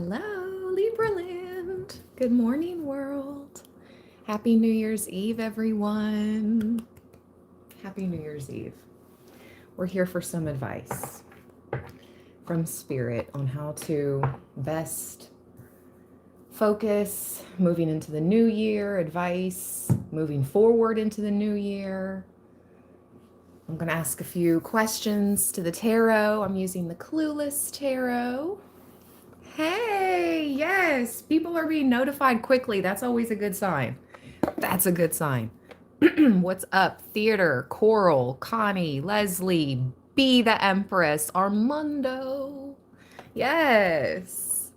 Hello, Libra land. Good morning, world. Happy New Year's Eve, everyone. Happy New Year's Eve. We're here for some advice from Spirit on how to best focus moving into the new year, advice moving forward into the new year. I'm going to ask a few questions to the tarot. I'm using the Clueless Tarot. Hey, yes, people are being notified quickly. That's always a good sign. That's a good sign. What's up? Theater, Coral, Connie, Leslie, Be the Empress, Armando. Yes.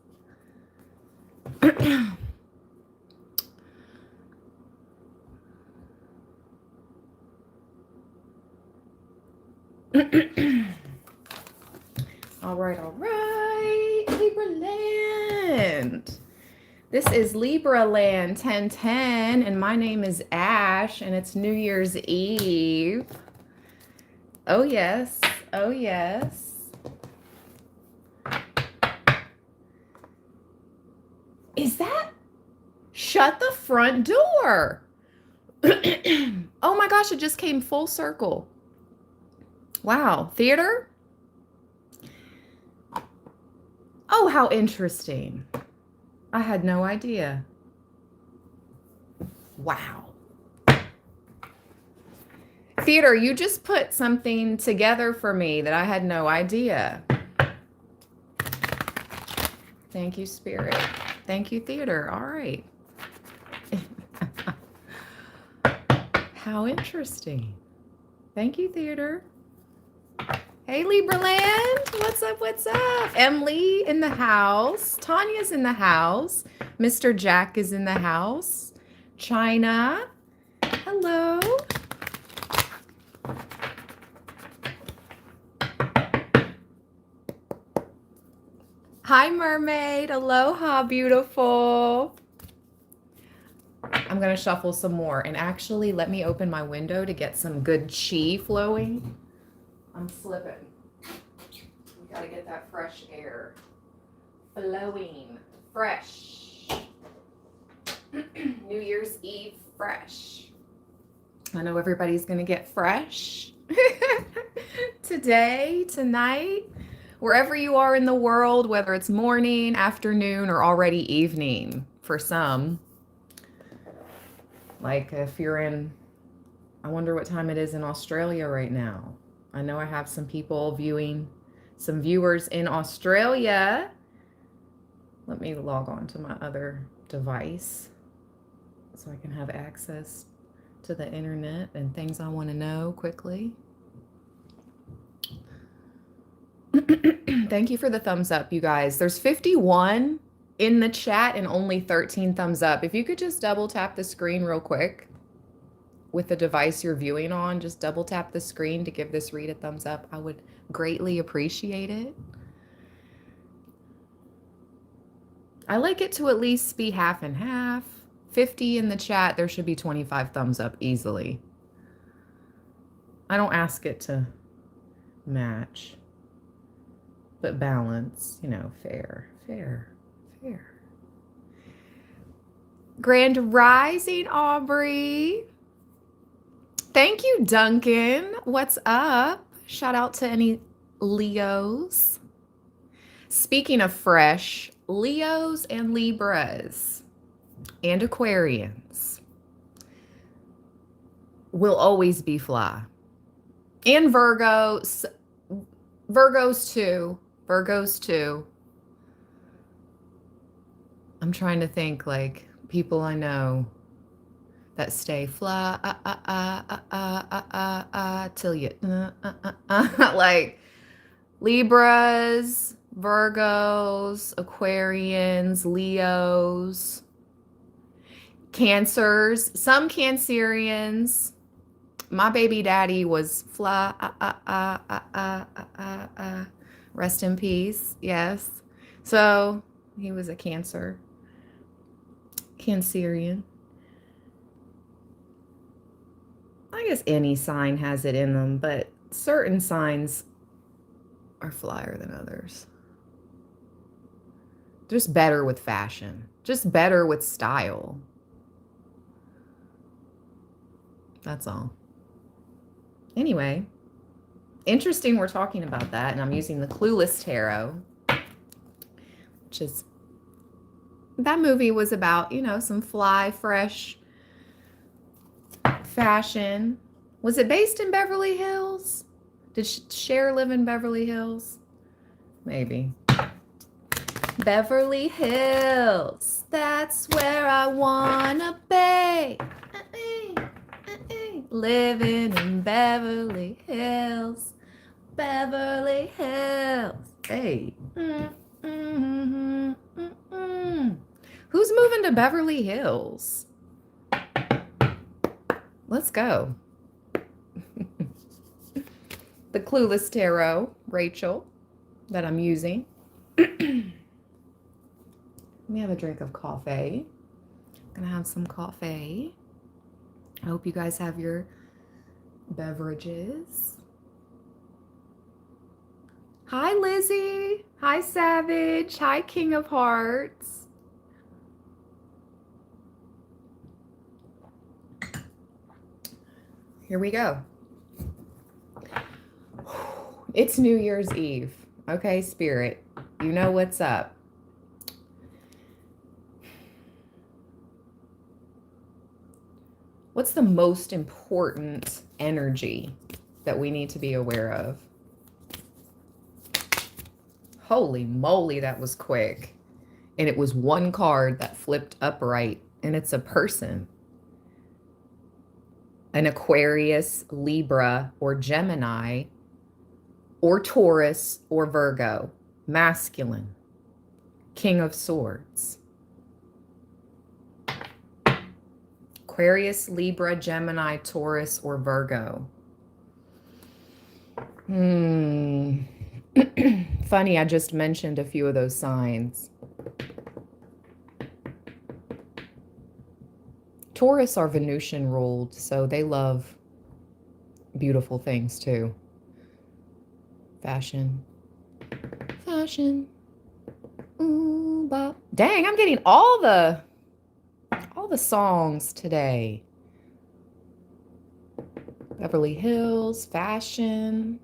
All right, Libra land. This is Libra land 1010, and my name is Ash, and it's New Year's Eve. Oh, yes. Oh, yes. Is that? Shut the front door. Oh my gosh, it just came full circle. Wow. Theater? Oh, how interesting. I had no idea. Wow. Theater, you just put something together for me that I had no idea. Thank you, Spirit. Thank you, Theater. All right. How interesting. Thank you, Theater. Hey, Libra land. What's up? What's up? Emily in the house. Tanya's in the house. Mr. Jack is in the house. China. Hello. Hi, mermaid. Aloha, beautiful. I'm going to shuffle some more. And actually, let me open my window to get some good chi flowing. I'm slipping. We got to get that fresh air flowing. Fresh. New Year's Eve fresh. I know everybody's going to get fresh today, tonight. Wherever you are in the world, whether it's morning, afternoon, or already evening for some. Like if you're in, I wonder what time it is in Australia right now. I know I have some people viewing, some viewers in Australia. Let me log on to my other device so I can have access to the internet and things I want to know quickly. Thank you for the thumbs up, you guys. There's 51 in the chat and only 13 thumbs up. If you could just double tap the screen real quick with the device you're viewing on, just double tap the screen to give this read a thumbs up. I would greatly appreciate it. I like it to at least be half and half. 50 in the chat, there should be 25 thumbs up easily. I don't ask it to match. But balance, you know, fair. Grand Rising, Aubrey. Thank you, Duncan. What's up? Shout out to any Leos. Speaking of fresh, Leos and Libras and Aquarians will always be fly. And Virgos too. I'm trying to think like people I know that stay fly till you like Libras, Virgos, Aquarians, Leos, Cancers, some Cancerians. My baby daddy was fly, rest in peace. Yes. So he was a Cancerian. I guess any sign has it in them, but certain signs are flyer than others. Just better with fashion. Just better with style. That's all. Anyway, interesting we're talking about that, and I'm using the Clueless Tarot, which is, that movie was about, you know, some fly, fresh fashion. Was it based in Beverly Hills? Did Cher live in Beverly Hills? Maybe. Beverly Hills, that's where I wanna be. Living in Beverly Hills, Beverly Hills. Hey. Who's moving to Beverly Hills? Let's go. The Clueless Tarot, Rachel, that I'm using. Let me have a drink of coffee. I'm gonna have some coffee. I hope you guys have your beverages. Hi, Lizzie. Hi, Savage. Hi, King of Hearts. Here we go. It's New Year's Eve. Okay, Spirit, you know what's up. What's the most important energy that we need to be aware of? Holy moly, that was quick. And it was one card that flipped upright, and it's a person. An Aquarius, Libra, or Gemini, or Taurus, or Virgo. Masculine. King of Swords. Aquarius, Libra, Gemini, Taurus, or Virgo. Funny, I just mentioned a few of those signs. Taurus are Venusian ruled, so they love beautiful things too. Fashion. Fashion. Ooh, bop. Dang, I'm getting all the songs today. Beverly Hills, fashion,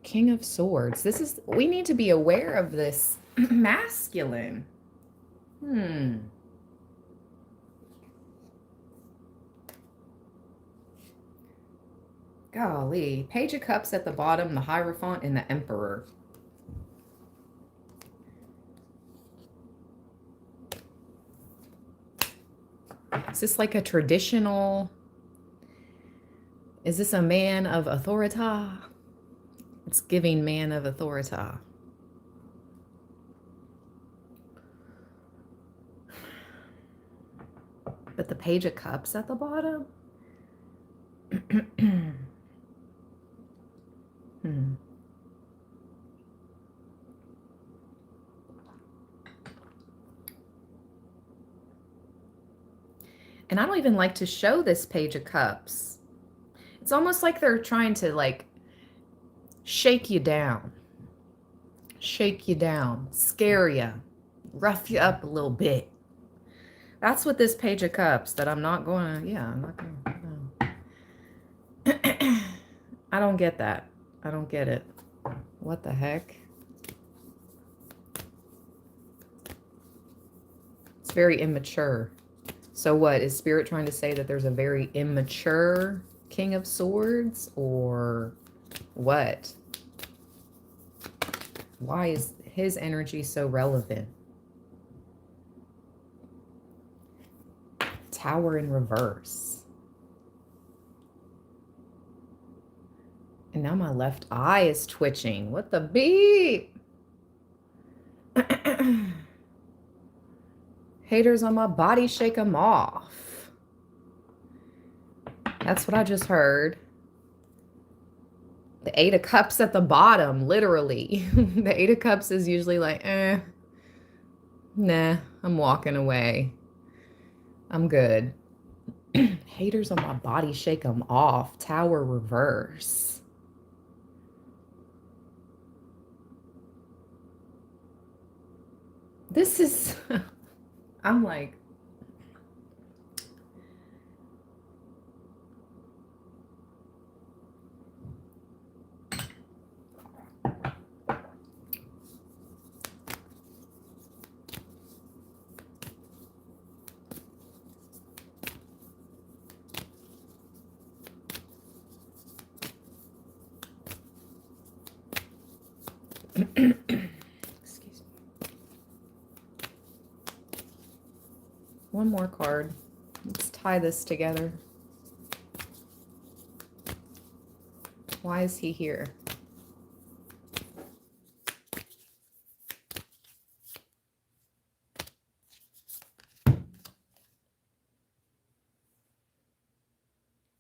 King of Swords. We need to be aware of this masculine. Golly. Page of Cups at the bottom, the Hierophant, and the Emperor. Is this like a traditional? Is this a man of authority? It's giving man of authority. But the Page of Cups at the bottom? And I don't even like to show this Page of Cups. It's almost like they're trying to like shake you down, scare you, rough you up a little bit. That's what this Page of Cups that I'm not going to, I'm not going to. I don't get that. I don't get it. What the heck? It's very immature. So what, is Spirit trying to say that there's a very immature King of Swords, or what? Why is his energy so relevant? Tower in reverse. And now my left eye is twitching. What the beep? Haters on my body, shake them off. That's what I just heard. The Eight of Cups at the bottom, literally. The Eight of Cups is usually like, nah, I'm walking away. I'm good. Haters on my body, shake them off. Tower reverse. This is, I'm like, excuse me. One more card. Let's tie this together. Why is he here?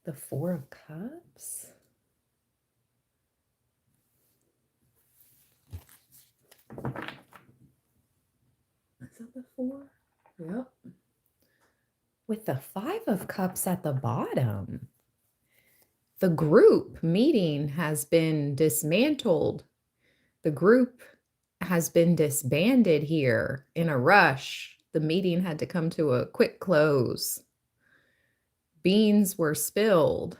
The Four of Cups? Is that the four? Yep. With the Five of Cups at the bottom. The group meeting has been dismantled. The group has been disbanded here in a rush. The meeting had to come to a quick close. Beans were spilled.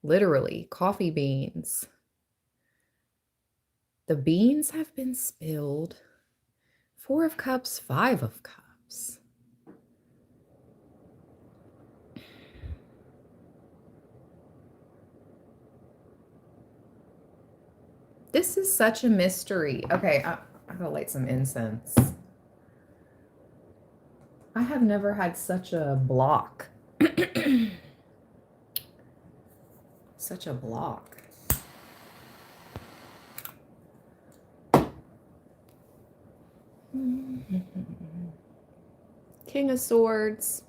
Literally, coffee beans. The beans have been spilled. Four of Cups, Five of Cups. This is such a mystery. Okay, I gotta light some incense. I have never had such a block. Such a block. King of Swords.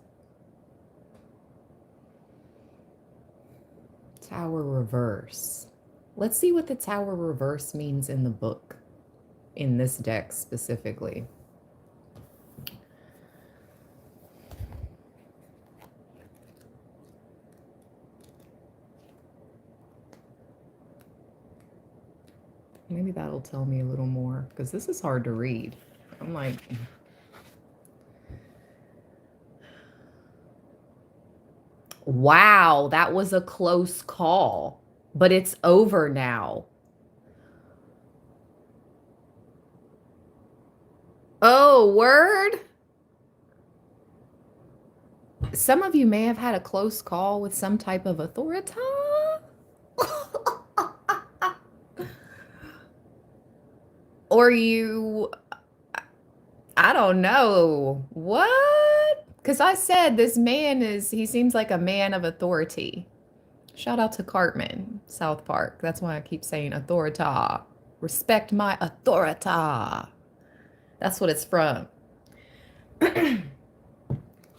Tower reverse. Let's see what the Tower reverse means in the book, in this deck specifically. Maybe that'll tell me a little more, because this is hard to read. I'm like... Wow, that was a close call, but it's over now. Oh, word? Some of you may have had a close call with some type of authority. Or you, I don't know. What? Because I said this man he seems like a man of authority. Shout out to Cartman, South Park. That's why I keep saying authority. Respect my authority. That's what it's from.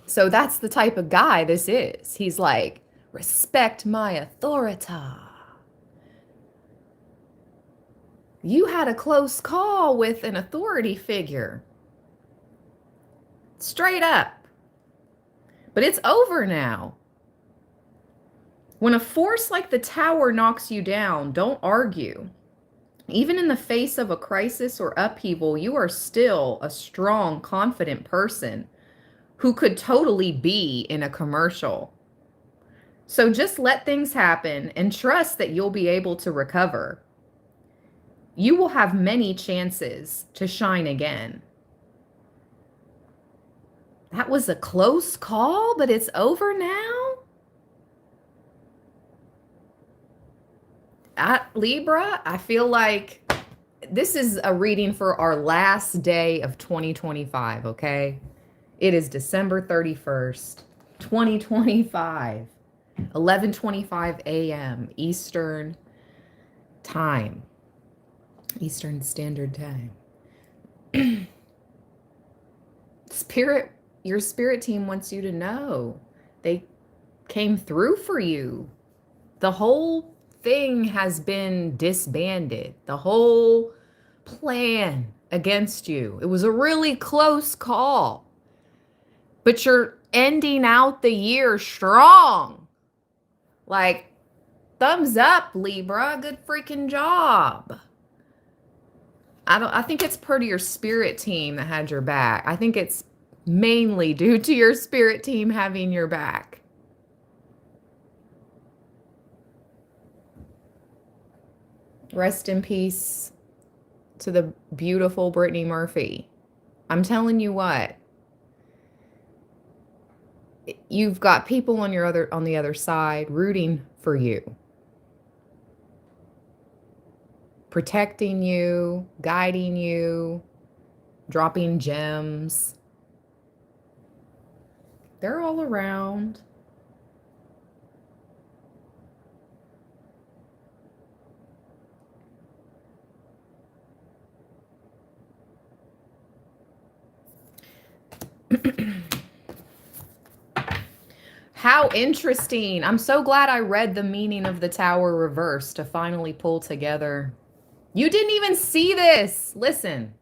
So that's the type of guy this is. He's like, respect my authority. You had a close call with an authority figure. Straight up. But it's over now. When a force like the Tower knocks you down, don't argue. Even in the face of a crisis or upheaval, you are still a strong, confident person who could totally be in a commercial. So just let things happen and trust that you'll be able to recover. You will have many chances to shine again. That was a close call, but it's over now? Libra, I feel like this is a reading for our last day of 2025, okay? It is December 31st, 2025, 11:25 a.m. Eastern Time, Eastern Standard Time. Your spirit team wants you to know they came through for you. The whole thing has been disbanded. The whole plan against you. It was a really close call. But you're ending out the year strong. Like, thumbs up, Libra. Good freaking job. I think it's part of your spirit team that had your back. I think it's mainly due to your spirit team having your back. Rest in peace to the beautiful Brittany Murphy. I'm telling you what, you've got people on the other side rooting for you, protecting you, guiding you, dropping gems. They're all around. How interesting. I'm so glad I read the meaning of the Tower reverse to finally pull together. You didn't even see this. Listen,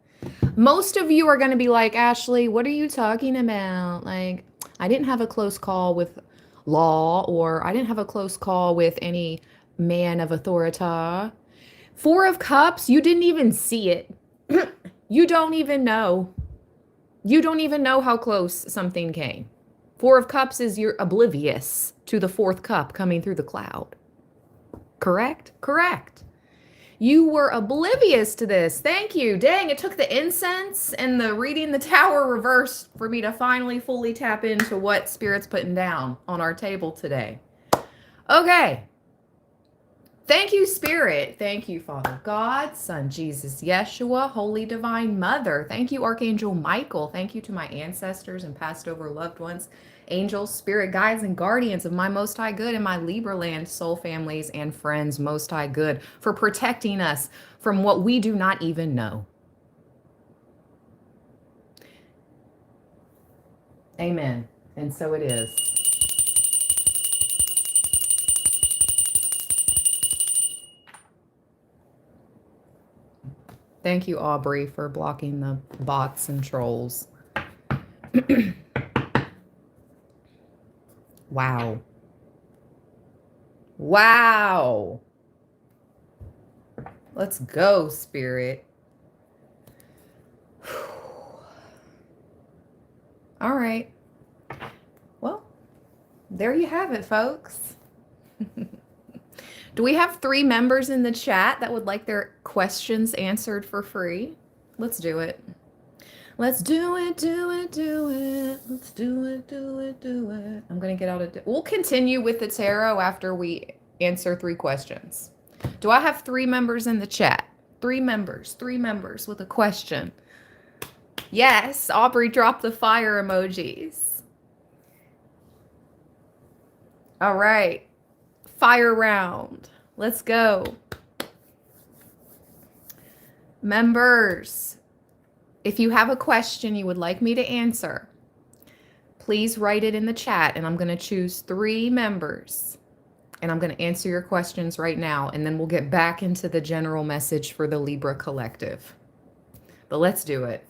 most of you are going to be like, Ashley, what are you talking about? Like, I didn't have a close call with law, or I didn't have a close call with any man of authority. Four of Cups, you didn't even see it. You don't even know. You don't even know how close something came. Four of Cups is you're oblivious to the fourth cup coming through the cloud. Correct? Correct. You were oblivious to this. Thank you. Dang, it took the incense and the reading the Tower reverse for me to finally fully tap into what Spirit's putting down on our table today. Okay. Thank you, Spirit. Thank you, Father God, Son Jesus, Yeshua, Holy Divine Mother. Thank you, Archangel Michael. Thank you to my ancestors and passed over loved ones, angels, spirit guides, and guardians of my Most High Good and my Libra land soul families and friends, Most High Good, for protecting us from what we do not even know. Amen. And so it is. Thank you, Aubrey, for blocking the bots and trolls. Wow. Wow. Let's go, Spirit. All right. Well, there you have it, folks. Do we have 3 members in the chat that would like their questions answered for free? Let's do it. Let's do it, do it, do it. Let's do it, do it, do it. I'm going to get out of... We'll continue with the tarot after we answer 3 questions. Do I have 3 members in the chat? 3 members with a question. Yes, Aubrey dropped the fire emojis. All right. Fire round. Let's go. Members, if you have a question you would like me to answer, please write it in the chat, and I'm going to choose 3 members, and I'm going to answer your questions right now, and then we'll get back into the general message for the Libra Collective. But let's do it.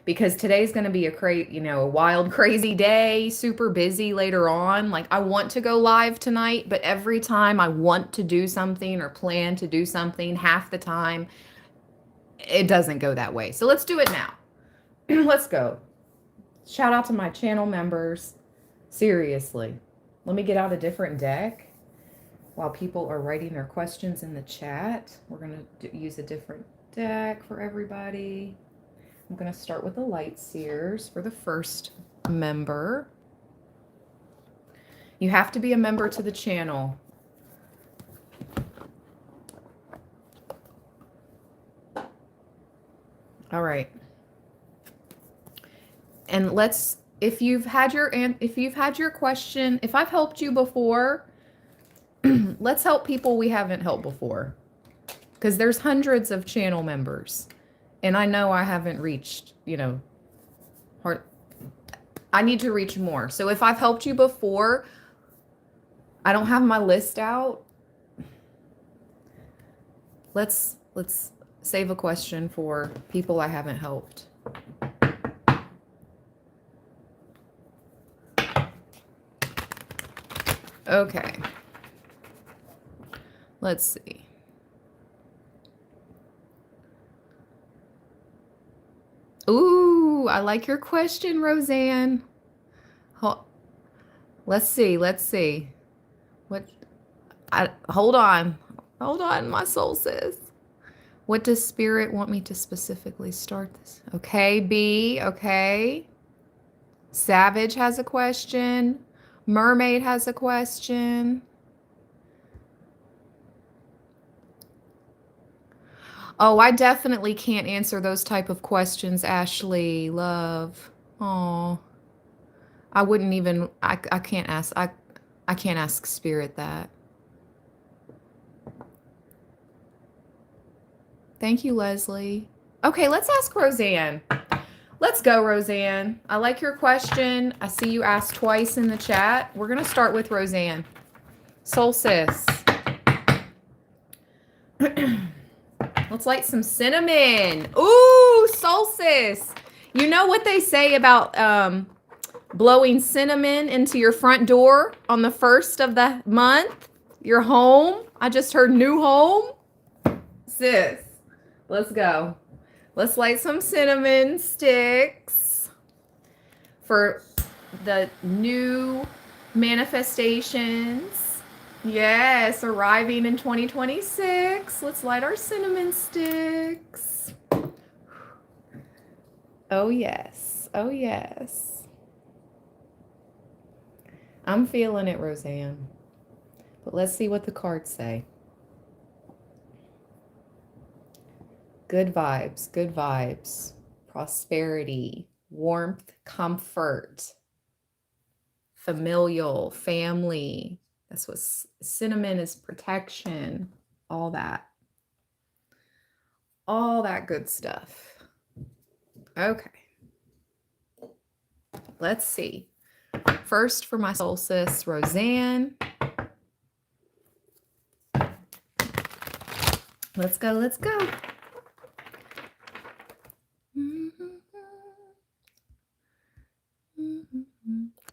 Because today's going to be a wild, crazy day, super busy later on. Like, I want to go live tonight, but every time I want to do something or plan to do something, half the time, it doesn't go that way. So let's do it now. Let's go. Shout out to my channel members. Seriously. Let me get out a different deck while people are writing their questions in the chat. We're going to use a different deck for everybody. I'm going to start with the Light Seers for the first member. You have to be a member to the channel. All right. And if you've had your question, if I've helped you before, let's help people we haven't helped before. Because there's hundreds of channel members. And I know I haven't reached, I need to reach more. So if I've helped you before, I don't have my list out. Let's save a question for people I haven't helped. Okay. Let's see. Ooh, I like your question, Roseanne. Let's see. What? Hold on. Hold on, my soul says. What does Spirit want me to specifically start this? Okay, B. Okay. Savage has a question. Mermaid has a question. Oh, I definitely can't answer those type of questions, Ashley, love. Oh, I wouldn't even, I can't ask, I can't ask Spirit that. Thank you, Leslie. Okay, let's ask Roseanne. Let's go, Roseanne. I like your question. I see you asked twice in the chat. We're going to start with Roseanne. Soul Sis. Let's light some cinnamon. Ooh, Soul Sis. You know what they say about blowing cinnamon into your front door on the 1st of the month? Your home. I just heard new home. Sis, let's go. Let's light some cinnamon sticks for the new manifestations. Yes, arriving in 2026. Let's light our cinnamon sticks. Oh, yes. Oh, yes. I'm feeling it, Roseanne. But let's see what the cards say. Good vibes, good vibes. Prosperity, warmth, comfort, familial, family. That's what cinnamon is, protection, all that. All that good stuff. Okay. Let's see. First for my soul sis, Roseanne. Let's go, let's go.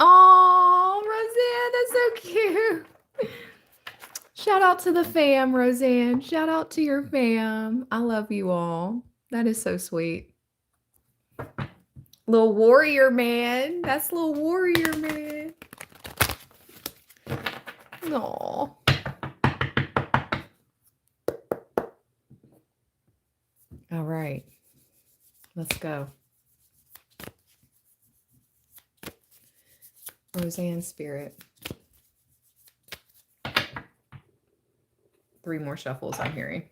Oh, Roseanne, that's so cute. Shout out to the fam, Roseanne. Shout out to your fam. I love you all. That is so sweet. Little warrior man. That's little warrior man. Aww. All right. Let's go. Roseanne Spirit. 3 more shuffles I'm hearing.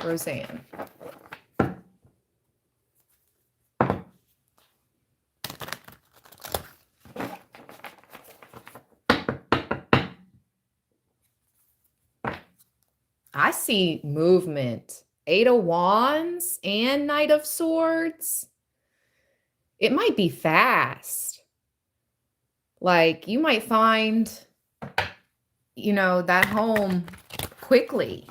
Roseanne. I see movement. 8 of Wands and Knight of Swords. It might be fast. Like you might find, you know, that home quickly.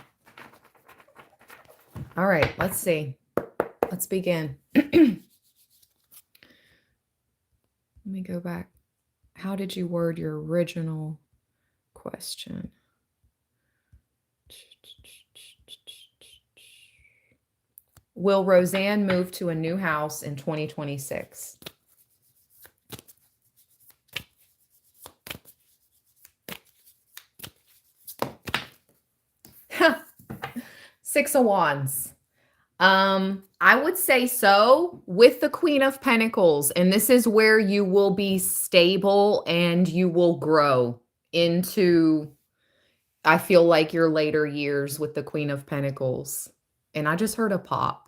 All right, let's see. Let's begin. Let me go back. How did you word your original question? Will Roseanne move to a new house in 2026? Six of Wands. I would say so with the Queen of Pentacles. And this is where you will be stable and you will grow into, I feel like, your later years with the Queen of Pentacles. And I just heard a pop.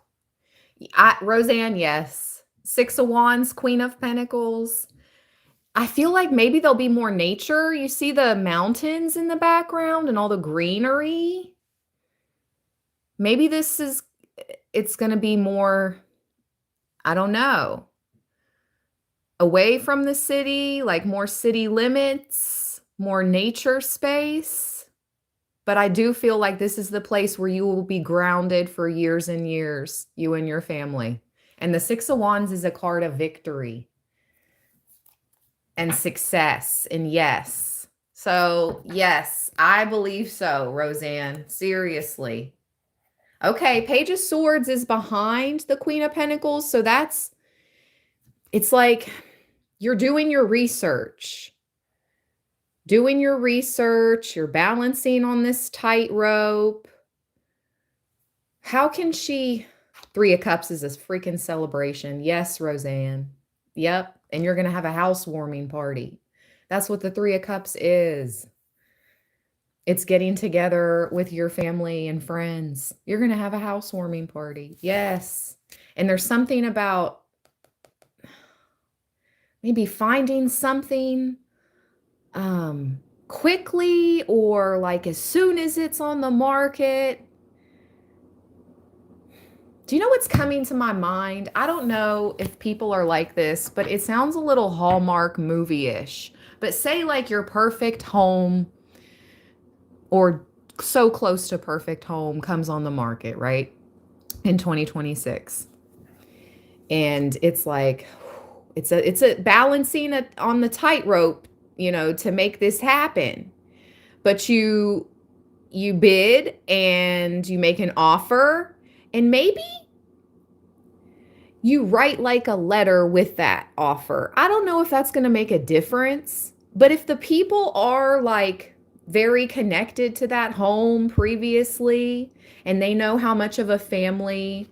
Roseanne, yes. 6 of Wands, Queen of Pentacles. I feel like maybe there'll be more nature. You see the mountains in the background and all the greenery. Maybe it's going to be more, I don't know, away from the city, like more city limits, more nature space. But I do feel like this is the place where you will be grounded for years and years, you and your family. And the 6 of Wands is a card of victory and success and yes. So yes, I believe so, Roseanne. Seriously. Okay, Page of Swords is behind the Queen of Pentacles. So it's like you're doing your research. You're balancing on this tightrope. How can she... Three of Cups is a freaking celebration. Yes, Roseanne. Yep. And you're going to have a housewarming party. That's what the Three of Cups is. It's getting together with your family and friends. You're going to have a housewarming party. Yes. And there's something about maybe finding something quickly, or like as soon as it's on the market. Do you know what's coming to my mind? I don't know if people are like this, but it sounds a little Hallmark movie-ish. But say like your perfect home, or so close to perfect home, comes on the market, right? In 2026. And it's like, it's a balancing on the tightrope, to make this happen. But you bid and you make an offer, and maybe you write like a letter with that offer. I don't know if that's going to make a difference, but if the people are like very connected to that home previously, and they know how much of a family,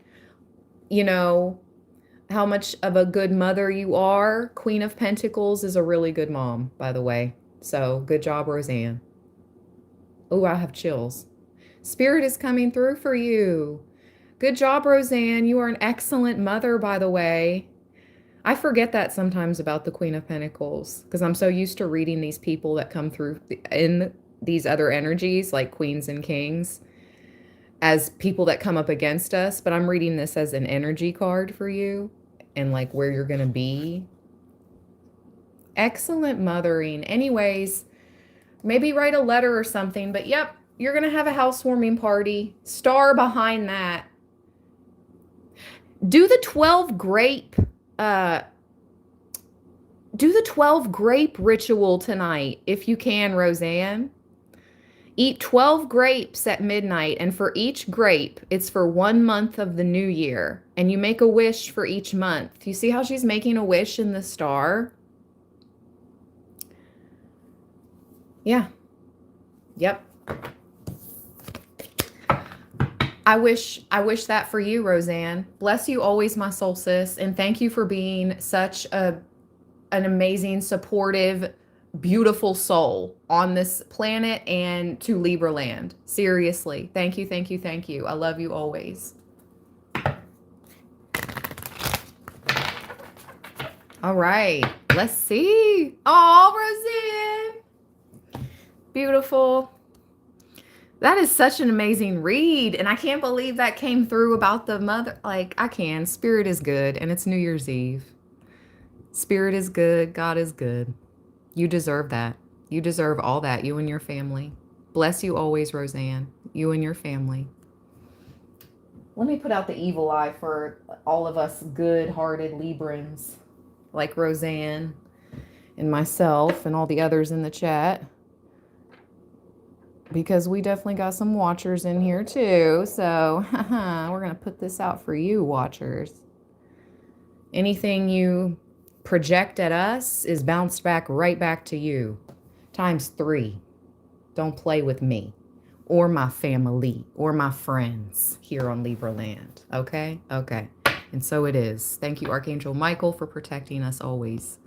how much of a good mother you are. Queen of Pentacles is a really good mom, by the way. So good job, Roseanne. Oh, I have chills. Spirit is coming through for you. Good job, Roseanne. You are an excellent mother, by the way. I forget that sometimes about the Queen of Pentacles, because I'm so used to reading these people that come through in these other energies, like queens and kings, as people that come up against us. But I'm reading this as an energy card for you, and like where you're going to be. Excellent mothering. Anyways, maybe write a letter or something. But yep, you're going to have a housewarming party. Star behind that. Do the 12 grape ritual tonight if you can, Roseanne. Eat 12 grapes at midnight, and for each grape, it's for 1 month of the new year. And you make a wish for each month. You see how she's making a wish in the star? Yeah. Yep. I wish that for you, Roseanne. Bless you always, my soul sis, and thank you for being such an amazing, supportive, beautiful soul on this planet and to Libra land. Seriously. Thank you, thank you, thank you. I love you always. All right. Let's see. Oh, Roseanne. Beautiful. That is such an amazing read. And I can't believe that came through about the mother. Like, I can. Spirit is good. And it's New Year's Eve. Spirit is good. God is good. You deserve that. You deserve all that. You and your family. Bless you always, Roseanne. You and your family. Let me put out the evil eye for all of us good-hearted Librans, like Roseanne and myself and all the others in the chat. Because we definitely got some watchers in here too. So we're going to put this out for you, watchers. Anything you project at us is bounced back right back to you. ×3. Don't play with me or my family or my friends here on Libra land. Okay? Okay. And so it is. Thank you, Archangel Michael, for protecting us always.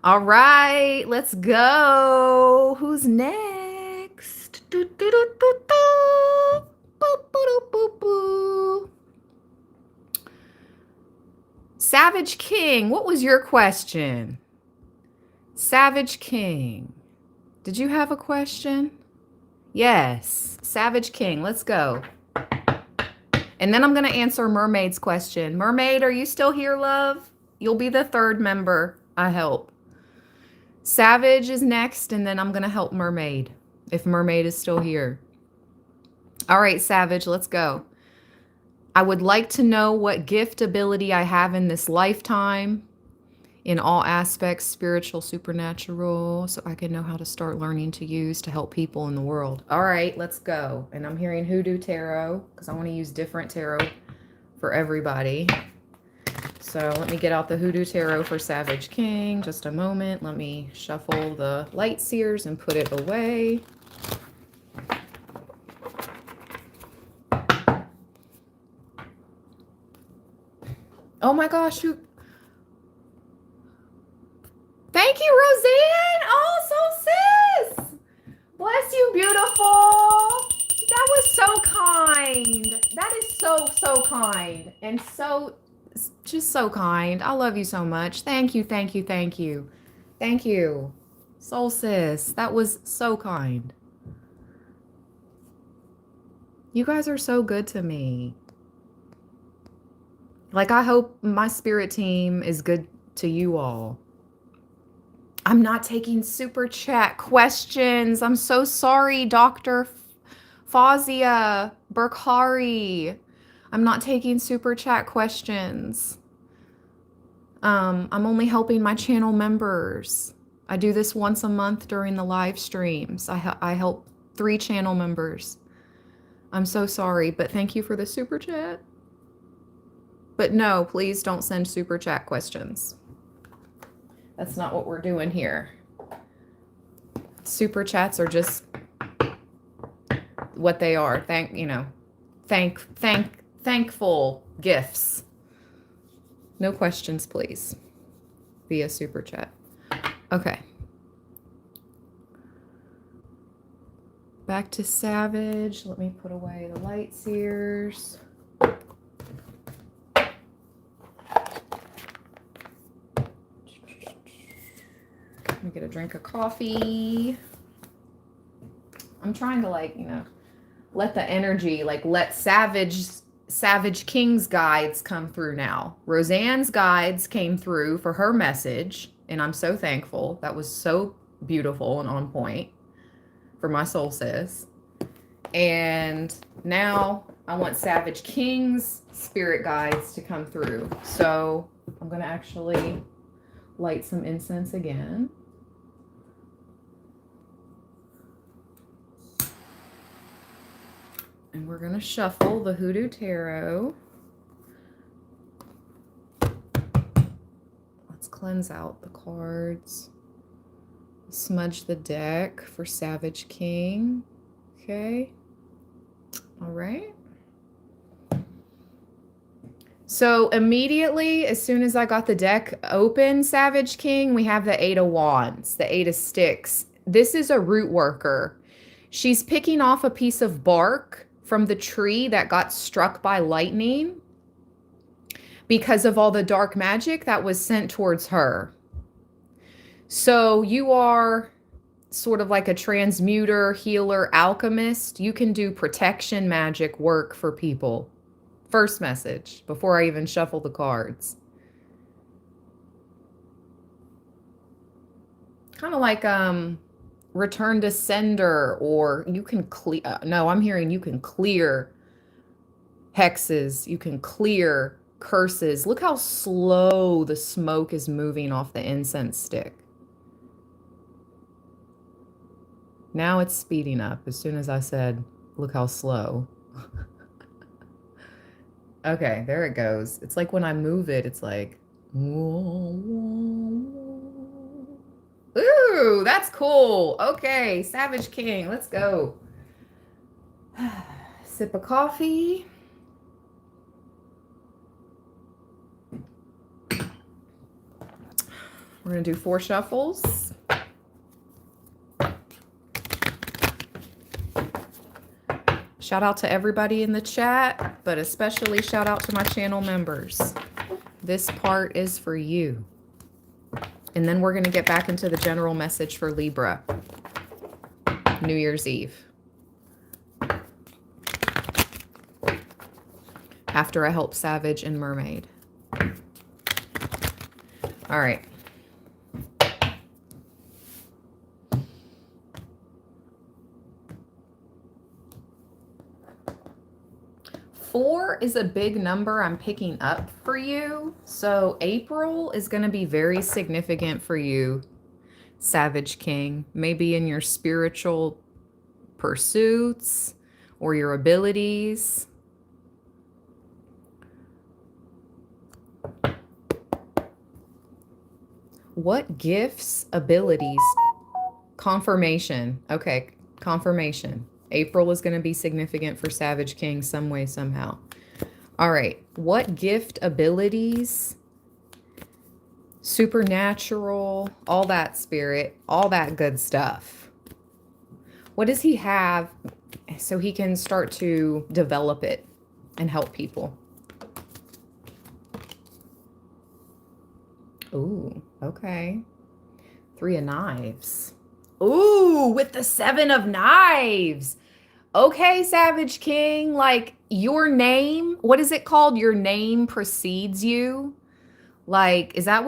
All right. Let's go. Who's next? Savage King, what was your question? Savage King, did you have a question? Yes, Savage King, let's go. And then I'm going to answer Mermaid's question. Mermaid, are you still here, love? You'll be the third member I help. Savage is next, and then I'm going to help Mermaid, if Mermaid is still here. All right, Savage, let's go. I would like to know what gift ability I have in this lifetime. in all aspects, spiritual, supernatural, so I can know how to start learning to use to help people in the world. All right, let's go. And I'm hearing Hoodoo Tarot because I want to use different tarot for everybody. So let me get out the Hoodoo Tarot for Savage King. Just a moment. Let me shuffle the Light Seers and put it away. Oh my gosh, you... Thank you, Roseanne. Oh, so sis. Bless you, beautiful. That was so kind. That is so kind. And so, just so kind. I love you so much. Thank you, thank you, thank you. Thank you. Soul sis. That was so kind. You guys are so good to me. Like, I hope my spirit team is good to you all. I'm not taking super chat questions. I'm so sorry, Dr. Fazia Burkhari. I'm not taking super chat questions. I'm only helping my channel members. I do this once a month during the live streams. I help 3 channel members. I'm so sorry, but thank you for the super chat. But no, please don't send super chat questions. That's not what we're doing here. Super chats are just what they are. Thankful gifts. No questions, please. Via super chat. Okay. Back to Savage. Let me put away the Light Seers. Let me get a drink of coffee. I'm trying to, like, let the energy, like, let Savage King's guides come through now. Roseanne's guides came through for her message, and I'm so thankful. That was so beautiful and on point for my soul sis. And now I want Savage King's spirit guides to come through. So I'm going to actually light some incense again. And we're going to shuffle the Hoodoo Tarot. Let's cleanse out the cards. Smudge the deck for Savage King. Okay. All right. So immediately, as soon as I got the deck open, Savage King, we have the 8 of Wands, the 8 of Sticks. This is a root worker. She's picking off a piece of bark from the tree that got struck by lightning because of all the dark magic that was sent towards her. So you are sort of like a transmuter, healer, alchemist. You can do protection magic work for people. First message, before I even shuffle the cards. Kind of like return to sender, or you can clear. No, I'm hearing you can clear hexes. You can clear curses. Look how slow the smoke is moving off the incense stick. Now it's speeding up as soon as I said, look how slow. Okay, there it goes. It's like when I move it, it's like, ooh, that's cool. Okay, Savage King, let's go. Sip of coffee. We're going to do 4 shuffles. Shout out to everybody in the chat, but especially shout out to my channel members. This part is for you. And then we're going to get back into the general message for Libra. New Year's Eve. After I help Savage and Mermaid. All right. 4 is a big number I'm picking up for you. So April is going to be very significant for you, Savage King. Maybe in your spiritual pursuits or your abilities. What gifts, abilities, confirmation. Okay, confirmation. April is going to be significant for Savage King some way, somehow. All right. What gift, abilities, supernatural, all that spirit, all that good stuff. What does he have so he can start to develop it and help people? Ooh, okay. 3 of Knives. Ooh, with the 7 of Knives. Okay, Savage King, like your name, what is it called? Your name precedes you. Like, is that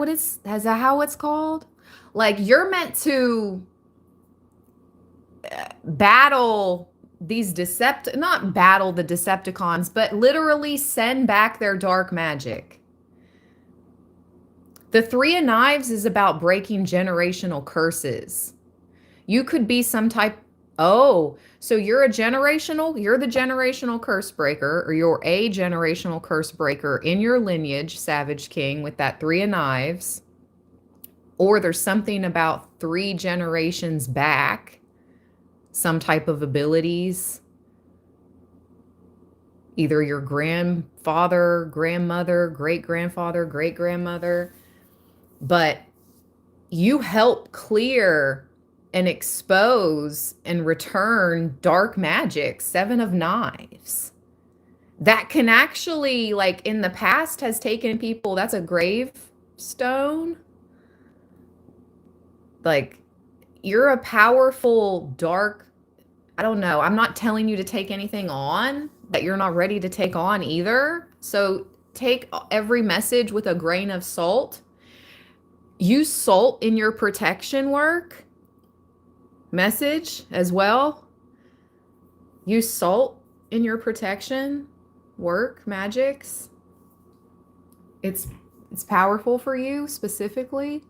how it's called? Like, you're meant to battle these not battle the Decepticons, but literally send back their dark magic. The 3 of Knives is about breaking generational curses. You could be some type, oh, so you're the generational curse breaker, or you're a generational curse breaker in your lineage, Savage King, with that 3 of Knives. Or there's something about 3 generations back, some type of abilities. Either your grandfather, grandmother, great-grandfather, great-grandmother. But you help clear and expose and return dark magic, 7 of Knives. That can actually, like in the past, has taken people, that's a gravestone. Like, you're a powerful, dark, I don't know. I'm not telling you to take anything on that you're not ready to take on either. So take every message with a grain of salt. Use salt in your protection work. Message as well. Use salt in your protection work, magics. It's powerful for you specifically.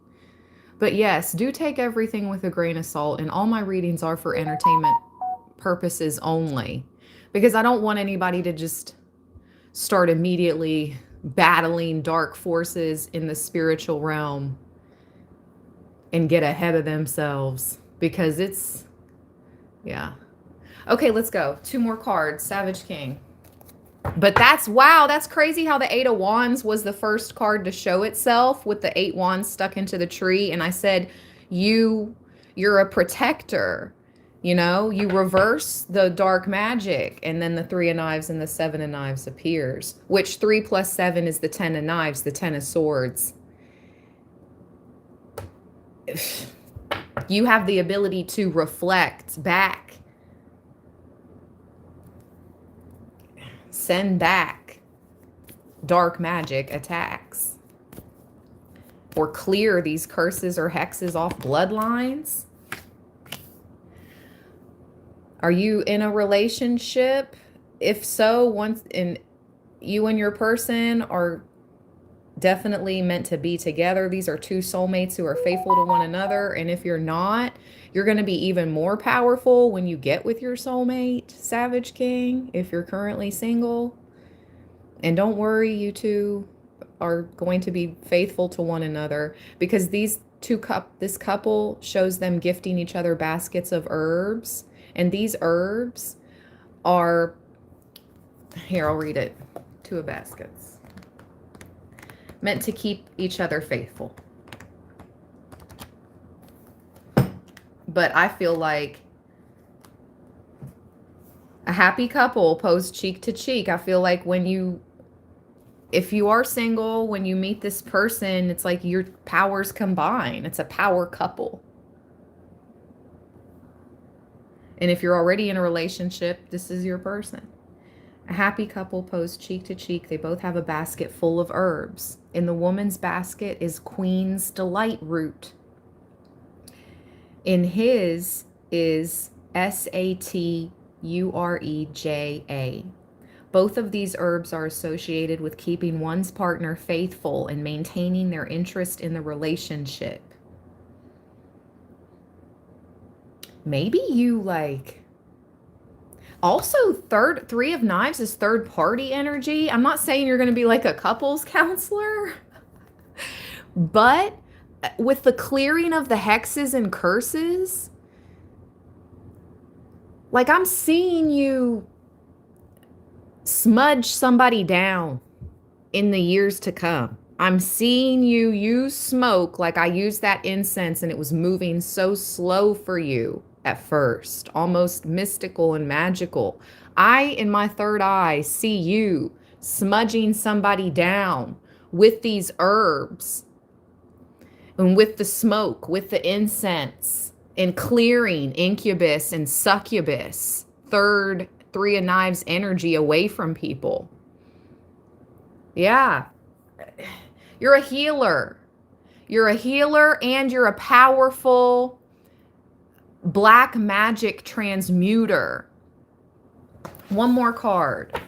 But yes, do take everything with a grain of salt, and all my readings are for entertainment purposes only, because I don't want anybody to just start immediately battling dark forces in the spiritual realm and get ahead of themselves, because it's, yeah. Okay, let's go. 2 more cards. Savage King. But wow, that's crazy how the 8 of Wands was the first card to show itself with the 8 Wands stuck into the tree. And I said, you're a protector. You know, you reverse the dark magic, and then the 3 of Knives and the 7 of Knives appears, which 3 plus 7 is the 10 of Knives, the 10 of Swords. You have the ability to reflect back, send back dark magic attacks, or clear these curses or hexes off bloodlines. Are you in a relationship? If so, you and your person are definitely meant to be together. These are 2 soulmates who are faithful to one another. And if you're not, you're going to be even more powerful when you get with your soulmate, Savage King, if you're currently single. And don't worry, you 2 are going to be faithful to one another, because this couple shows them gifting each other baskets of herbs. And these herbs are, here, I'll read it. 2 of baskets. Meant to keep each other faithful. But I feel like a happy couple posed cheek to cheek. I feel like if you are single, when you meet this person, it's like your powers combine. It's a power couple. And if you're already in a relationship, this is your person. A happy couple posed cheek to cheek. They both have a basket full of herbs. In the woman's basket is Queen's Delight root. In his is Satureja. Both of these herbs are associated with keeping one's partner faithful and maintaining their interest in the relationship. Maybe you like, also Three of Knives is third party energy. I'm not saying you're going to be like a couples counselor, but with the clearing of the hexes and curses, like I'm seeing you smudge somebody down in the years to come. I'm seeing you use smoke like I used that incense, and it was moving so slow for you at first, almost mystical and magical. I, in my third eye, see you smudging somebody down with these herbs and with the smoke, with the incense, and clearing incubus and succubus, Three of Knives energy away from people. Yeah. You're a healer. You're a healer, and you're a powerful black magic transmuter. One more card.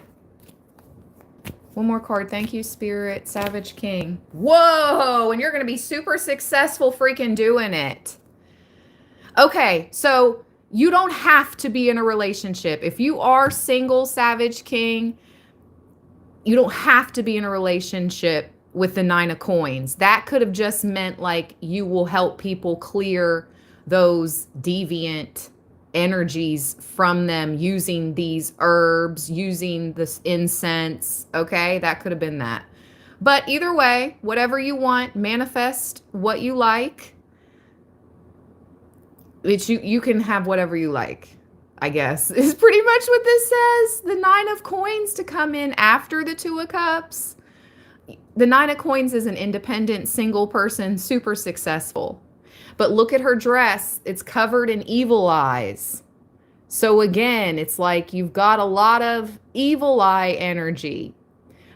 One more card. Thank you, Spirit. Savage King. Whoa! And you're going to be super successful freaking doing it. Okay, so you don't have to be in a relationship. If you are single, Savage King, you don't have to be in a relationship with the Nine of Coins. That could have just meant like you will help people clear those deviant energies from them using these herbs, using this incense. Okay, that could have been that. But either way, whatever you want, manifest what you like. You can have whatever you like, I guess, is pretty much what this says. The Nine of Coins to come in after the Two of Cups. The Nine of Coins is an independent, single person, super successful. But look at her dress. It's covered in evil eyes. So again, it's like you've got a lot of evil eye energy.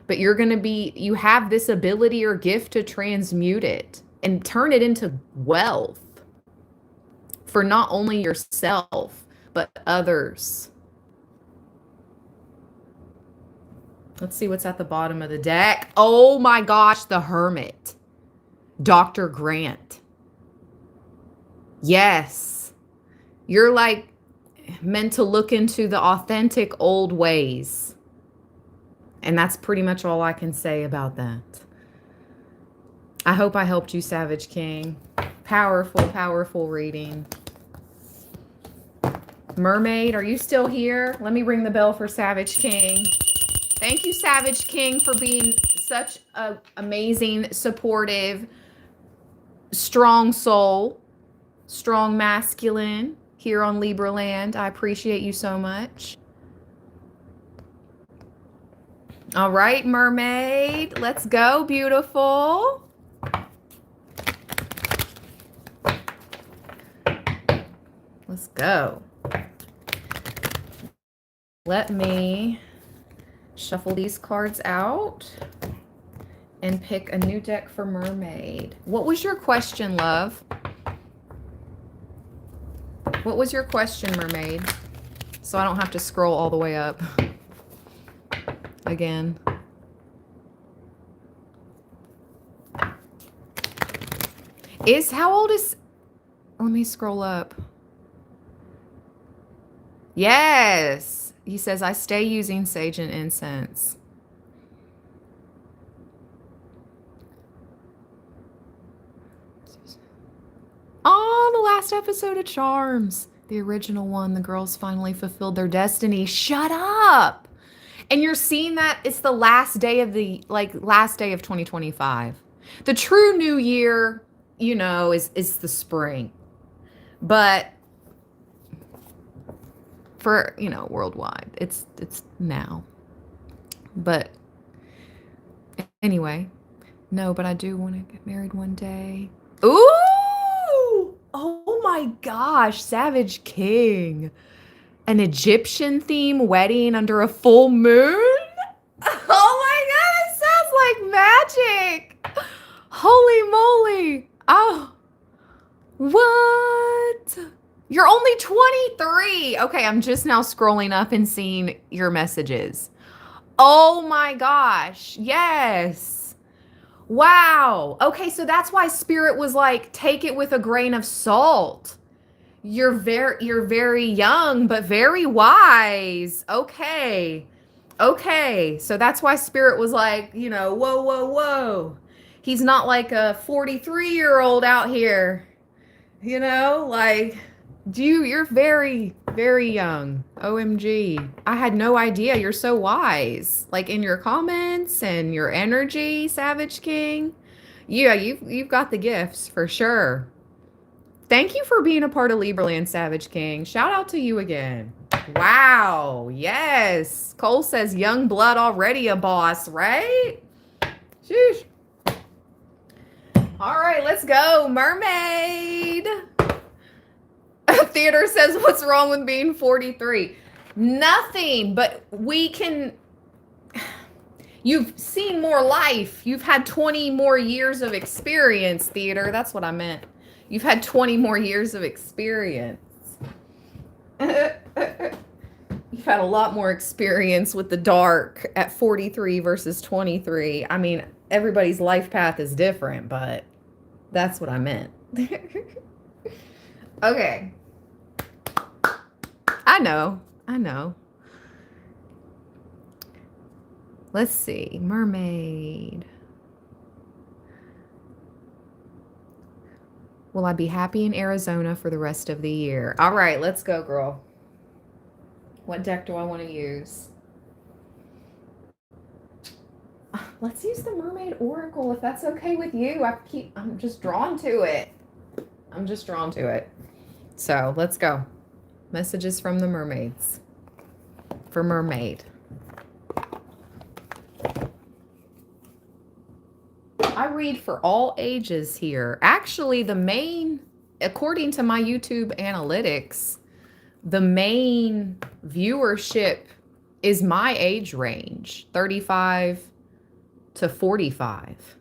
But you have this ability or gift to transmute it and turn it into wealth for not only yourself, but others. Let's see what's at the bottom of the deck. Oh my gosh, the Hermit. Dr. Grant. Yes. You're like meant to look into the authentic old ways. And that's pretty much all I can say about that. I hope I helped you, Savage King. Powerful, powerful reading. Mermaid, are you still here? Let me ring the bell for Savage King. Thank you, Savage King, for being such an amazing, supportive, strong soul, strong masculine here on Libra land. I appreciate you so much. All right, Mermaid, let's go, beautiful. Let's go. Let me shuffle these cards out and pick a new deck for Mermaid. What was your question, love? What was your question, Mermaid? So I don't have to scroll all the way up again. How old is, let me scroll up. Yes. He says, I stay using sage and incense. Oh, the last episode of Charms. The original one, the girls finally fulfilled their destiny. Shut up. And you're seeing that it's the last day of 2025. The true new year, is the spring. But for, worldwide, it's now. But anyway, no, but I do want to get married one day. Ooh! Oh my gosh, Savage King. An Egyptian theme wedding under a full moon? Oh my God, it sounds like magic. Holy moly. Oh, what? You're only 23. Okay, I'm just now scrolling up and seeing your messages. Oh my gosh. Yes. Wow. Okay, so that's why Spirit was like, take it with a grain of salt. You're very young, but very wise. Okay. Okay. So that's why Spirit was like, whoa, whoa, whoa. He's not like a 43-year-old out here. Like you're very, very young. OMG. I had no idea. You're so wise. Like in your comments and your energy, Savage King. Yeah, you've got the gifts for sure. Thank you for being a part of Libraland, Savage King. Shout out to you again. Wow. Yes. Cole says young blood already a boss, right? Sheesh. All right, let's go. Mermaid. Theater says, what's wrong with being 43? Nothing, but you've seen more life. You've had 20 more years of experience, Theater. That's what I meant. You've had 20 more years of experience. You've had a lot more experience with the dark at 43 versus 23. I mean, everybody's life path is different, but that's what I meant. Okay. I know. Let's see. Mermaid. Will I be happy in Arizona for the rest of the year? All right, let's go, girl. What deck do I want to use? Let's use the Mermaid Oracle if that's okay with you. I'm just drawn to it. So let's go. Messages from the mermaids. For Mermaid. I read for all ages here. Actually, according to my YouTube analytics, the main viewership is my age range, 35 to 45.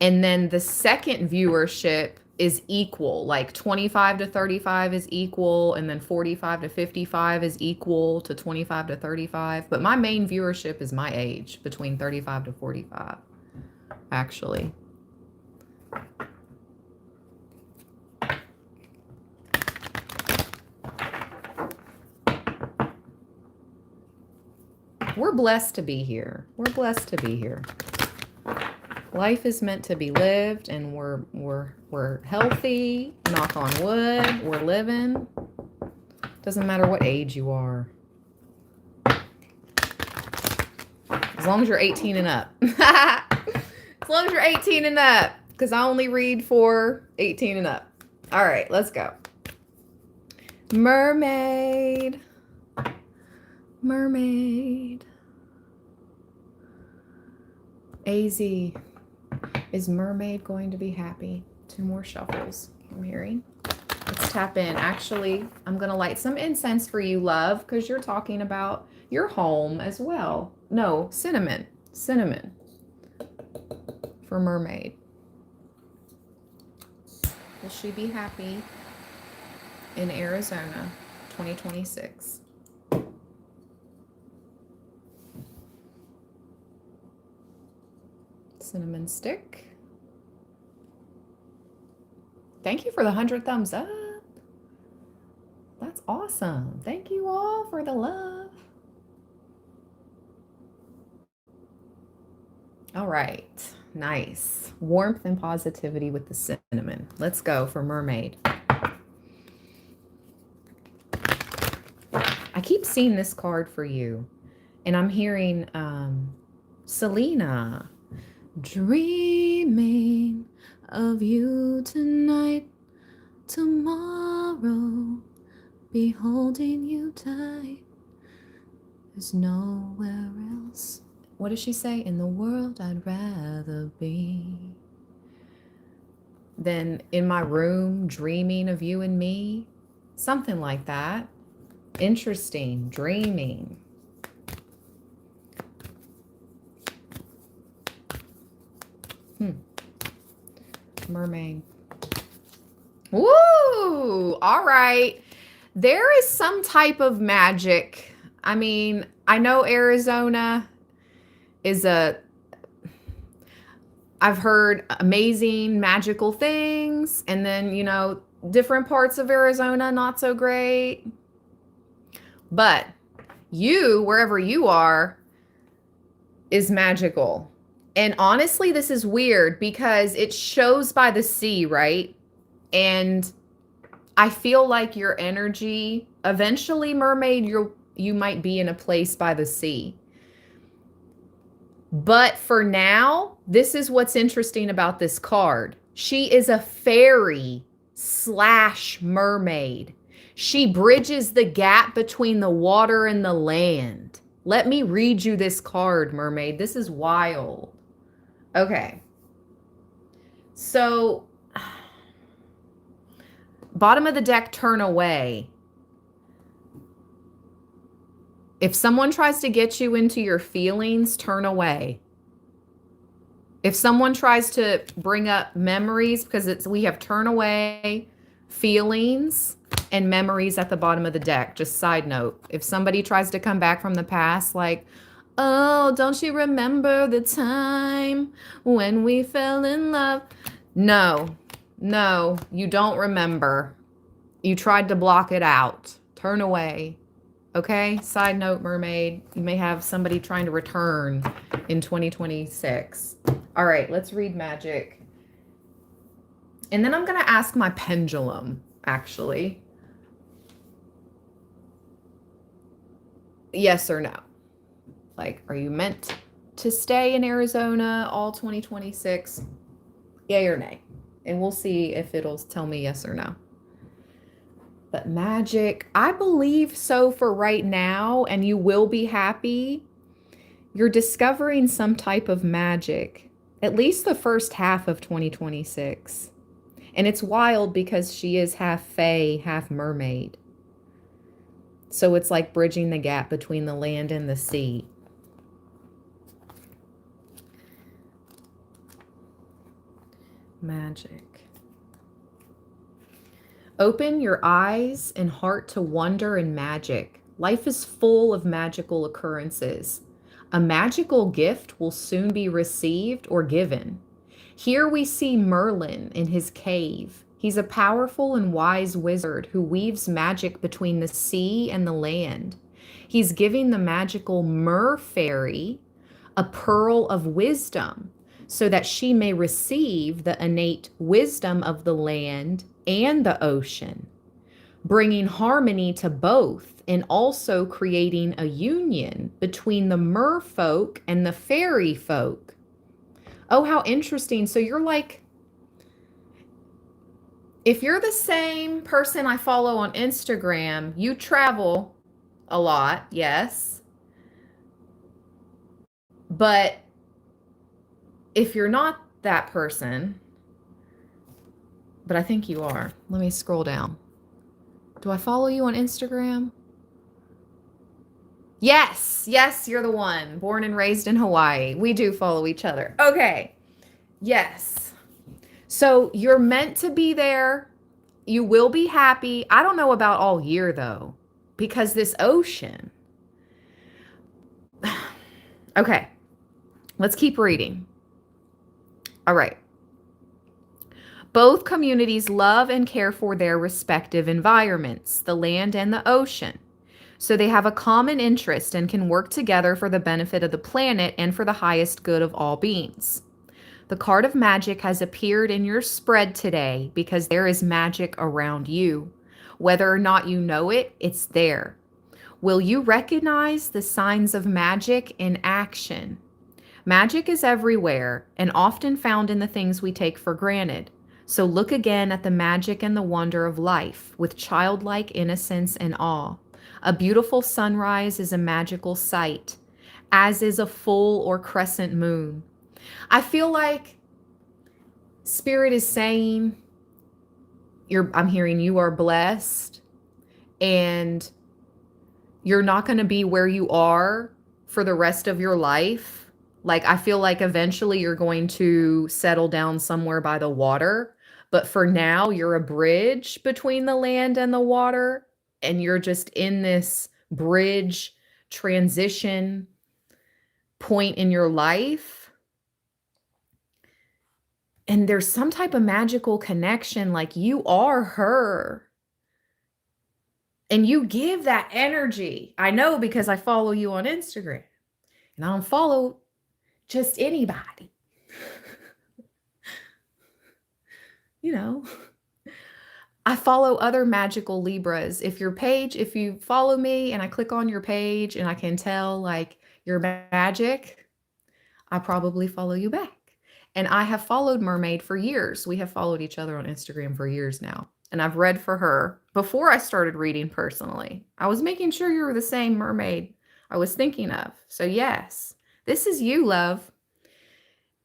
And then the second viewership is equal, like 25 to 35 is equal, and then 45 to 55 is equal to 25 to 35. But my main viewership is my age, between 35 to 45, actually. We're blessed to be here. Life is meant to be lived, and we're healthy. Knock on wood. We're living. Doesn't matter what age you are. As long as you're 18 and up. As long as you're 18 and up, because I only read for 18 and up. All right, let's go. Mermaid. AZ. Is Mermaid going to be happy? 2 more shuffles I'm hearing. Let's tap in. Actually, I'm going to light some incense for you, love, because you're talking about your home as well. No, cinnamon. For Mermaid. Will she be happy in Arizona 2026? Cinnamon stick. Thank you for the 100 thumbs up. That's awesome. Thank you all for the love. All right. Nice. Warmth and positivity with the cinnamon. Let's go for Mermaid. I keep seeing this card for you, and I'm hearing Selena. Dreaming of you tonight, tomorrow, be holding you tight. There's nowhere else. What does she say? In the world I'd rather be than in my room dreaming of you and me. Something like that. Interesting. Dreaming. Mermaid. Woo! All right. There is some type of magic. I mean, I know Arizona is I've heard amazing, magical things, and then, different parts of Arizona, not so great. But you, wherever you are, is magical. And honestly, this is weird because it shows by the sea, right? And I feel like your energy, eventually, mermaid, you might be in a place by the sea. But for now, this is what's interesting about this card. She is a fairy / mermaid. She bridges the gap between the water and the land. Let me read you this card, mermaid. This is wild. Okay. So, bottom of the deck, turn away. If someone tries to get you into your feelings, turn away. If someone tries to bring up memories, because we have turn away, feelings, and memories at the bottom of the deck. Just side note. If somebody tries to come back from the past, like, oh, don't you remember the time when we fell in love? No, you don't remember. You tried to block it out. Turn away. Okay? Side note, mermaid. You may have somebody trying to return in 2026. All right, let's read magic. And then I'm going to ask my pendulum, actually. Yes or no? Like, are you meant to stay in Arizona all 2026? Yay or nay? And we'll see if it'll tell me yes or no. But magic, I believe so for right now, and you will be happy. You're discovering some type of magic, at least the first half of 2026. And it's wild because she is half fae, half mermaid. So it's like bridging the gap between the land and the sea. Magic. Open your eyes and heart to wonder and magic. Life is full of magical occurrences. A magical gift will soon be received or given. Here we see Merlin in his cave. He's a powerful and wise wizard who weaves magic between the sea and the land. He's giving the magical Mer Fairy a pearl of wisdom so that she may receive the innate wisdom of the land and the ocean, bringing harmony to both and also creating a union between the merfolk and the fairy folk. Oh, how interesting. So you're like, if you're the same person I follow on Instagram, you travel a lot, yes. But if you're not that person, but I think you are. Let me scroll down. Do I follow you on Instagram? Yes, you're the one. Born and raised in Hawaii. We do follow each other. Okay. Yes. So you're meant to be there. You will be happy. I don't know about all year though, because this ocean. Okay. Let's keep reading. All right. Both communities love and care for their respective environments, the land and the ocean. So they have a common interest and can work together for the benefit of the planet and for the highest good of all beings. The card of magic has appeared in your spread today because there is magic around you. Whether or not you know it, it's there. Will you recognize the signs of magic in action? Magic is everywhere and often found in the things we take for granted. So look again at the magic and the wonder of life with childlike innocence and awe. A beautiful sunrise is a magical sight, as is a full or crescent moon. I feel like Spirit is saying, I'm hearing you are blessed and you're not going to be where you are for the rest of your life. Like, I feel like eventually you're going to settle down somewhere by the water. But for now, you're a bridge between the land and the water. And you're just in this bridge transition point in your life and there's some type of magical connection, like you are her. And you give that energy. I know because I follow you on Instagram. And I don't follow just anybody. You know, I follow other magical Libras. If you follow me and I click on your page and I can tell like you're magic, I probably follow you back. And I have followed Mermaid for years. We have followed each other on Instagram for years now. And I've read for her before I started reading personally. I was making sure you were the same mermaid I was thinking of. So yes, this is you, love.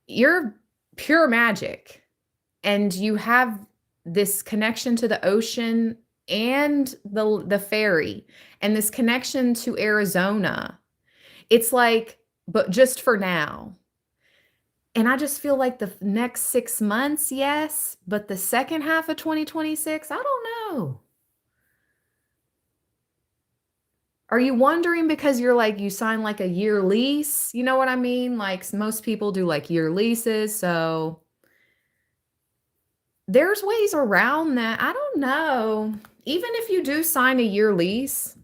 You're pure magic. And you have this connection to the ocean and the fairy and this connection to Arizona. It's like, but just for now. And I just feel like the next 6 months, yes, but the second half of 2026, I don't know. Are you wondering because you sign like a year lease? You know what I mean? Like most people do like year leases. So there's ways around that. I don't know. Even if you do sign a year lease,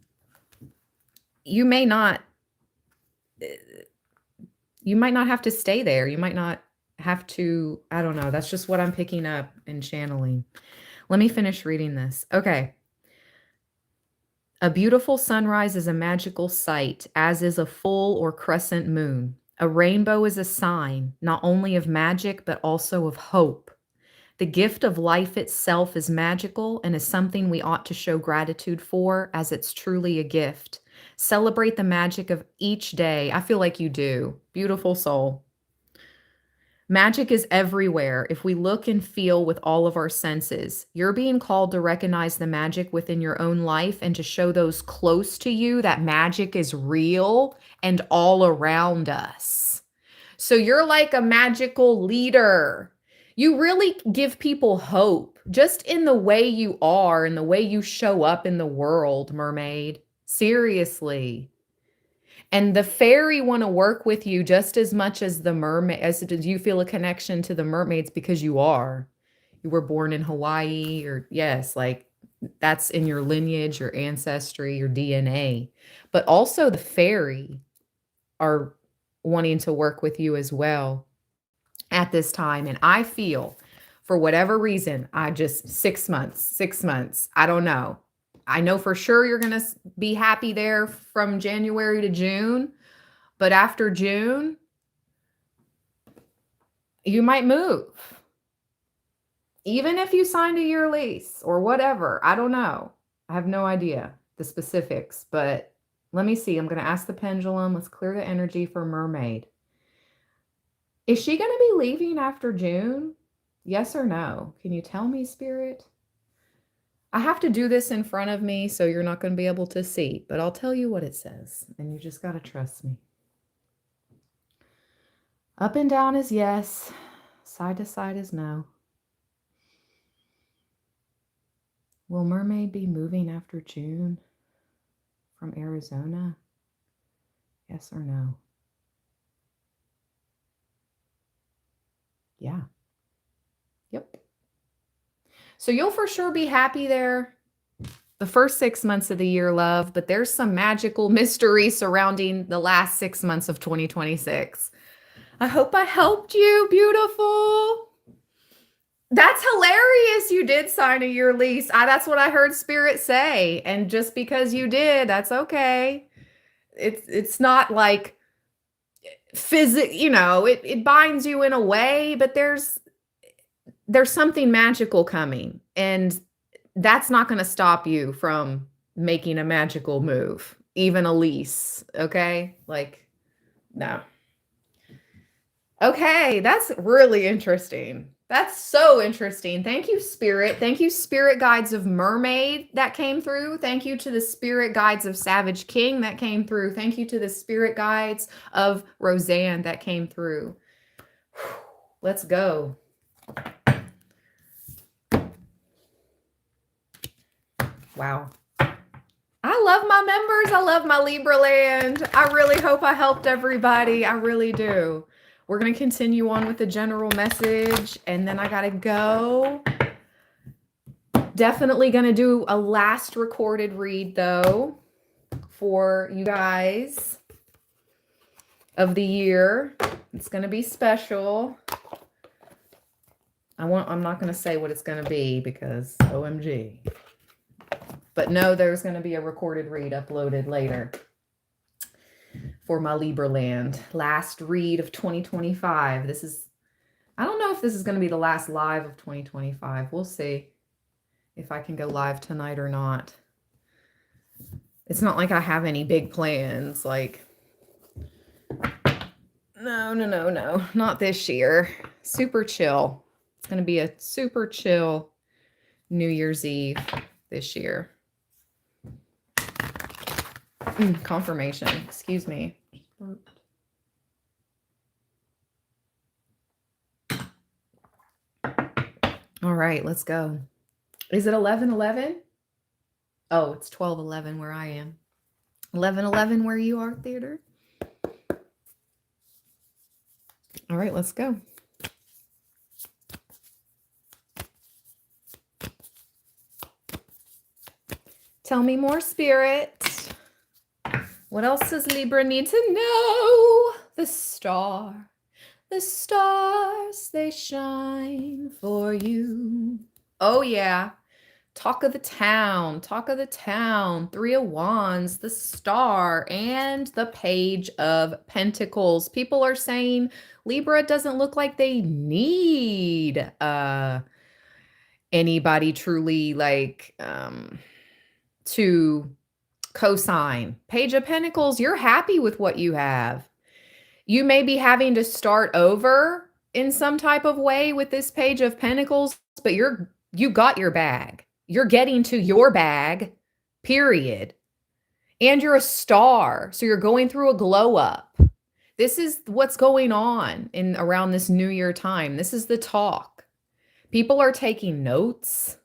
you might not have to stay there. You might not have to, I don't know. That's just what I'm picking up and channeling. Let me finish reading this. Okay. A beautiful sunrise is a magical sight, as is a full or crescent moon. A rainbow is a sign, not only of magic, but also of hope. The gift of life itself is magical and is something we ought to show gratitude for, as it's truly a gift. Celebrate the magic of each day. I feel like you do. Beautiful soul. Magic is everywhere if we look and feel with all of our senses. You're being called to recognize the magic within your own life and to show those close to you that magic is real and all around us. So you're like a magical leader. You really give people hope just in the way you are and the way you show up in the world, mermaid. Seriously. And the fairy want to work with you just as much as the mermaid, as you feel a connection to the mermaids because you are. You were born in Hawaii, or yes, like that's in your lineage, your ancestry, your DNA. But also the fairy are wanting to work with you as well at this time. And I feel for whatever reason, 6 months, I don't know. I know for sure you're going to be happy there from January to June, but after June, you might move. Even if you signed a year lease or whatever, I don't know. I have no idea the specifics, but let me see. I'm going to ask the pendulum. Let's clear the energy for Mermaid. Is she going to be leaving after June? Yes or no? Can you tell me, Spirit? I have to do this in front of me, so you're not going to be able to see, but I'll tell you what it says, and you just got to trust me. Up and down is yes. Side to side is no. Will Mermaid be moving after June from Arizona? Yes or no? Yeah. Yep. So you'll for sure be happy there the first 6 months of the year, love, but there's some magical mystery surrounding the last 6 months of 2026. I hope I helped you, beautiful. That's hilarious. You did sign a year lease. That's what I heard Spirit say. And just because you did, that's okay. It's not like it binds you in a way, but there's something magical coming, and that's not going to stop you from making a magical move, even a lease. Okay. Like, no. Okay. That's really interesting. That's so interesting. Thank you, Spirit. Thank you, Spirit Guides of Mermaid that came through. Thank you to the Spirit Guides of Savage King that came through. Thank you to the Spirit Guides of Roseanne that came through. Let's go. Wow. I love my members. I love my Libra land. I really hope I helped everybody. I really do. We're going to continue on with the general message, and then I got to go. Definitely going to do a last recorded read, though, for you guys of the year. It's going to be special. I'm not going to say what it's going to be because OMG. But no, there's going to be a recorded read uploaded later for my Libra land. Last read of 2025. I don't know if this is going to be the last live of 2025. We'll see if I can go live tonight or not. It's not like I have any big plans. Like, no, not this year. Super chill. It's going to be a super chill New Year's Eve this year. Confirmation. Excuse me. All right, let's go. Is it 11:11? Oh, it's 12:11 where I am. 11:11 where you are, Theater. All right, let's go. Tell me more, Spirit. What else does Libra need to know? The stars, they shine for you. Oh, yeah. Talk of the town, Three of Wands, the Star, and the Page of Pentacles. People are saying Libra doesn't look like they need anybody truly like to co-sign. Page of Pentacles, you're happy with what you have. You may be having to start over in some type of way with this Page of Pentacles, but you got your bag. You're getting to your bag, period. And you're a star, so you're going through a glow up. This is what's going on around this New Year time. This is the talk. People are taking notes.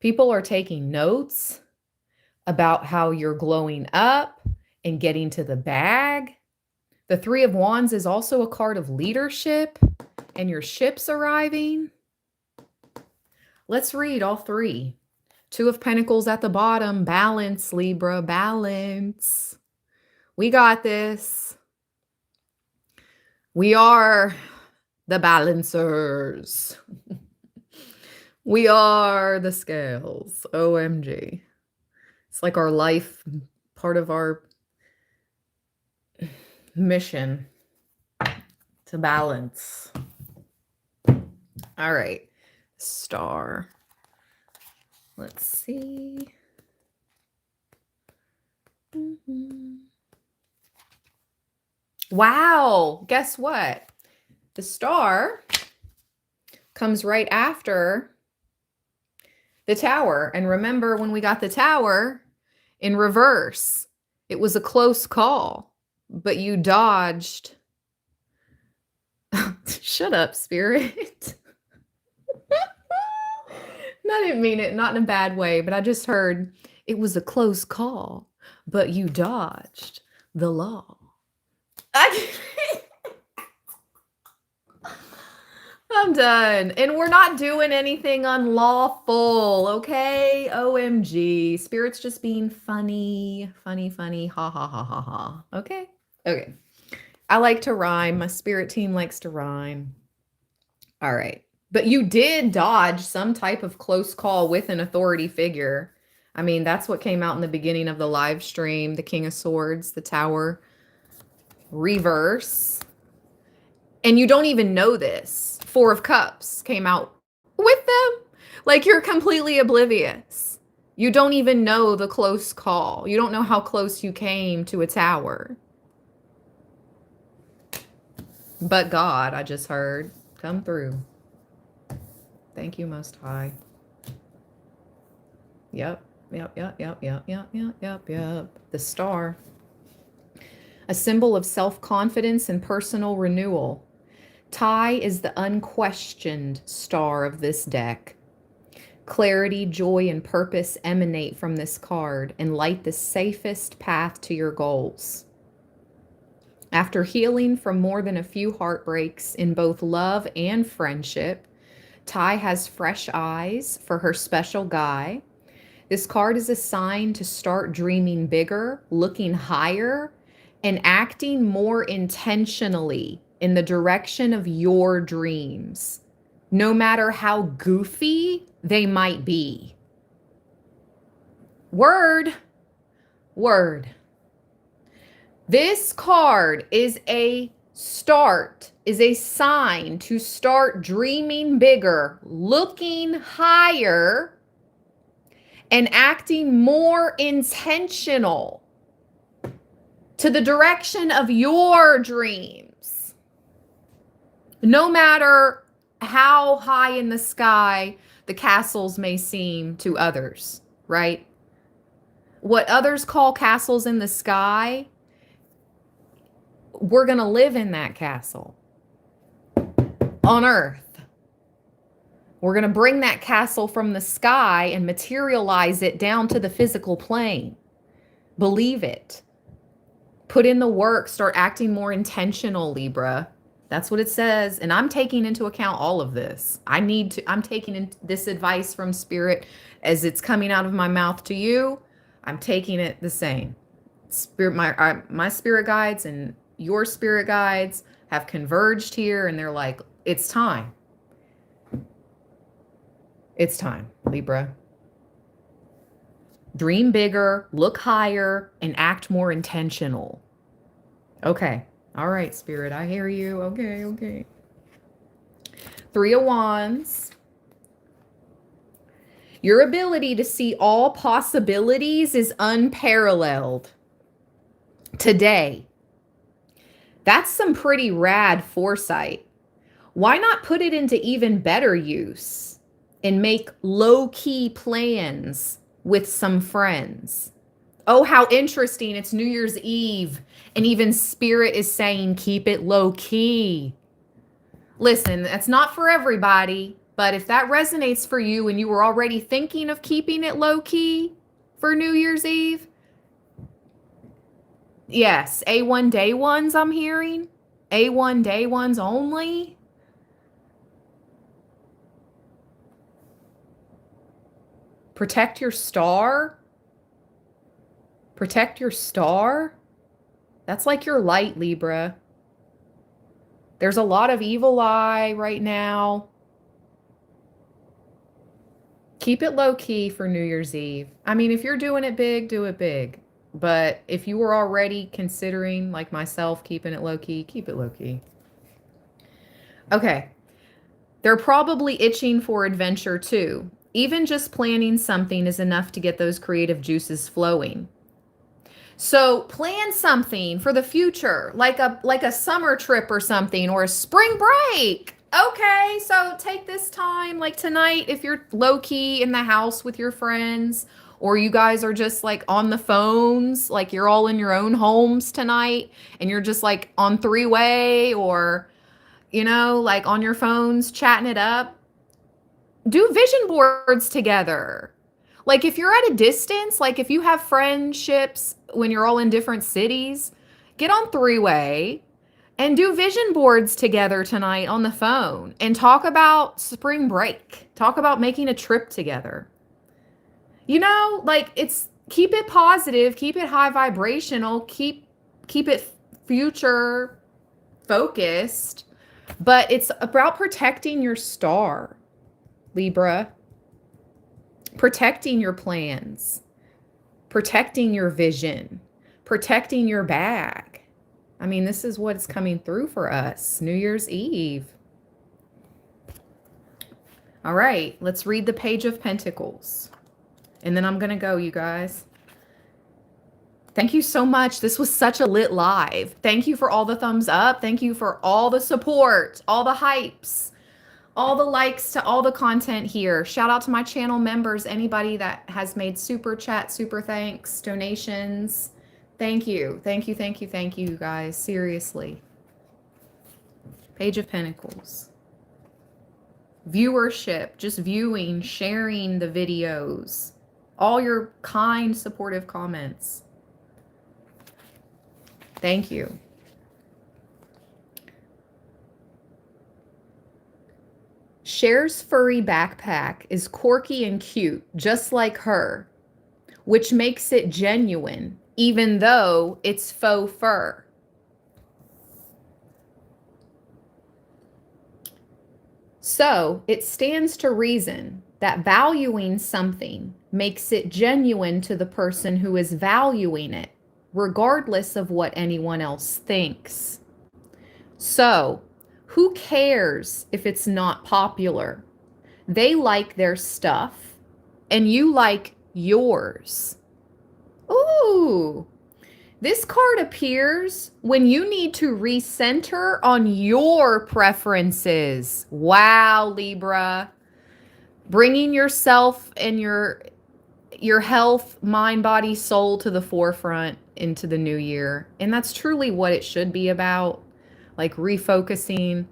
People are taking notes about how you're glowing up and getting to the bag. The Three of Wands is also a card of leadership and your ship's arriving. Let's read all three. Two of Pentacles at the bottom. Balance, Libra, balance. We got this. We are the balancers. We are the scales. OMG. It's like our life, part of our mission to balance. All right. Star. Let's see. Wow. Guess what? The Star comes right after the Tower. And remember when we got the Tower in reverse, it was a close call, but you dodged. Shut up, Spirit. I didn't mean it, not in a bad way, but I just heard it was a close call, but you dodged the law. I'm done. And we're not doing anything unlawful, okay? OMG. Spirit's just being funny. Funny. Ha, ha, ha, ha, ha. Okay? Okay. I like to rhyme. My spirit team likes to rhyme. All right. But you did dodge some type of close call with an authority figure. I mean, that's what came out in the beginning of the live stream. The King of Swords, the Tower, reverse. And you don't even know this. Four of Cups came out with them. Like, you're completely oblivious. You don't even know the close call. You don't know how close you came to a tower. But God, I just heard, come through. Thank you, Most High. Yep. The Star. A symbol of self-confidence and personal renewal. Tie is the unquestioned star of this deck. Clarity, joy, and purpose emanate from this card and light the safest path to your goals. After healing from more than a few heartbreaks in both love and friendship, Ty has fresh eyes for her special guy. This card is a sign to start dreaming bigger, looking higher, and acting more intentionally in the direction of your dreams, no matter how goofy they might be. Word. This card is a start, is a sign to start dreaming bigger, looking higher, and acting more intentional to the direction of your dreams. No matter how high in the sky the castles may seem to others, right? What others call castles in the sky, we're going to live in that castle on earth. We're going to bring that castle from the sky and materialize it down to the physical plane. Believe it. Put in the work. Start acting more intentional, Libra. That's what it says. And I'm taking into account all of this. I'm taking this advice from Spirit as it's coming out of my mouth to you. I'm taking it the same. Spirit, my spirit guides and your spirit guides have converged here, and they're like, it's time. It's time, Libra. Dream bigger, look higher, and act more intentional. Okay. All right, Spirit, I hear you. Okay. 3 of Wands. Your ability to see all possibilities is unparalleled today. That's some pretty rad foresight. Why not put it into even better use and make low-key plans with some friends? Oh, how interesting. It's New Year's Eve, and even Spirit is saying keep it low-key. Listen, that's not for everybody, but if that resonates for you and you were already thinking of keeping it low-key for New Year's Eve, yes, A1 day ones I'm hearing. A1 day ones only. Protect your star. Protect your star. That's like your light, Libra. There's a lot of evil eye right now. Keep it low key for New Year's Eve. I mean, if you're doing it big, do it big. But if you were already considering, like myself, keeping it low key, keep it low key. Okay. They're probably itching for adventure too. Even just planning something is enough to get those creative juices flowing. So plan something for the future, like a summer trip or something, or a spring break. Okay, so take this time, like tonight, if you're low-key in the house with your friends, or you guys are just like on the phones, like you're all in your own homes tonight, and you're just like on three-way, or, you know, like on your phones, chatting it up. Do vision boards together. Like if you're at a distance, like if you have friendships when you're all in different cities, get on three-way and do vision boards together tonight on the phone and talk about spring break. Talk about making a trip together. You know, like keep it positive, keep it high vibrational, keep it future focused, but it's about protecting your star, Libra. Protecting your plans, protecting your vision, protecting your bag. I mean, this is what's coming through for us. New Year's Eve. All right, let's read the Page of Pentacles. And then I'm going to go, you guys. Thank you so much. This was such a lit live. Thank you for all the thumbs up. Thank you for all the support, all the hypes, all the likes to all the content here. Shout out to my channel members, anybody that has made super chat, super thanks, donations. Thank you. Thank you, you guys. Seriously. Page of Pentacles. viewership, just viewing, sharing the videos, all your kind, supportive comments. Thank you. Cher's furry backpack is quirky and cute, just like her, which makes it genuine, even though it's faux fur. So it stands to reason that valuing something makes it genuine to the person who is valuing it, regardless of what anyone else thinks. So, who cares if it's not popular? They like their stuff, and you like yours. Ooh, this card appears when you need to recenter on your preferences. Wow, Libra. Bringing yourself and your health, mind, body, soul to the forefront into the new year. And that's truly what it should be about. Like refocusing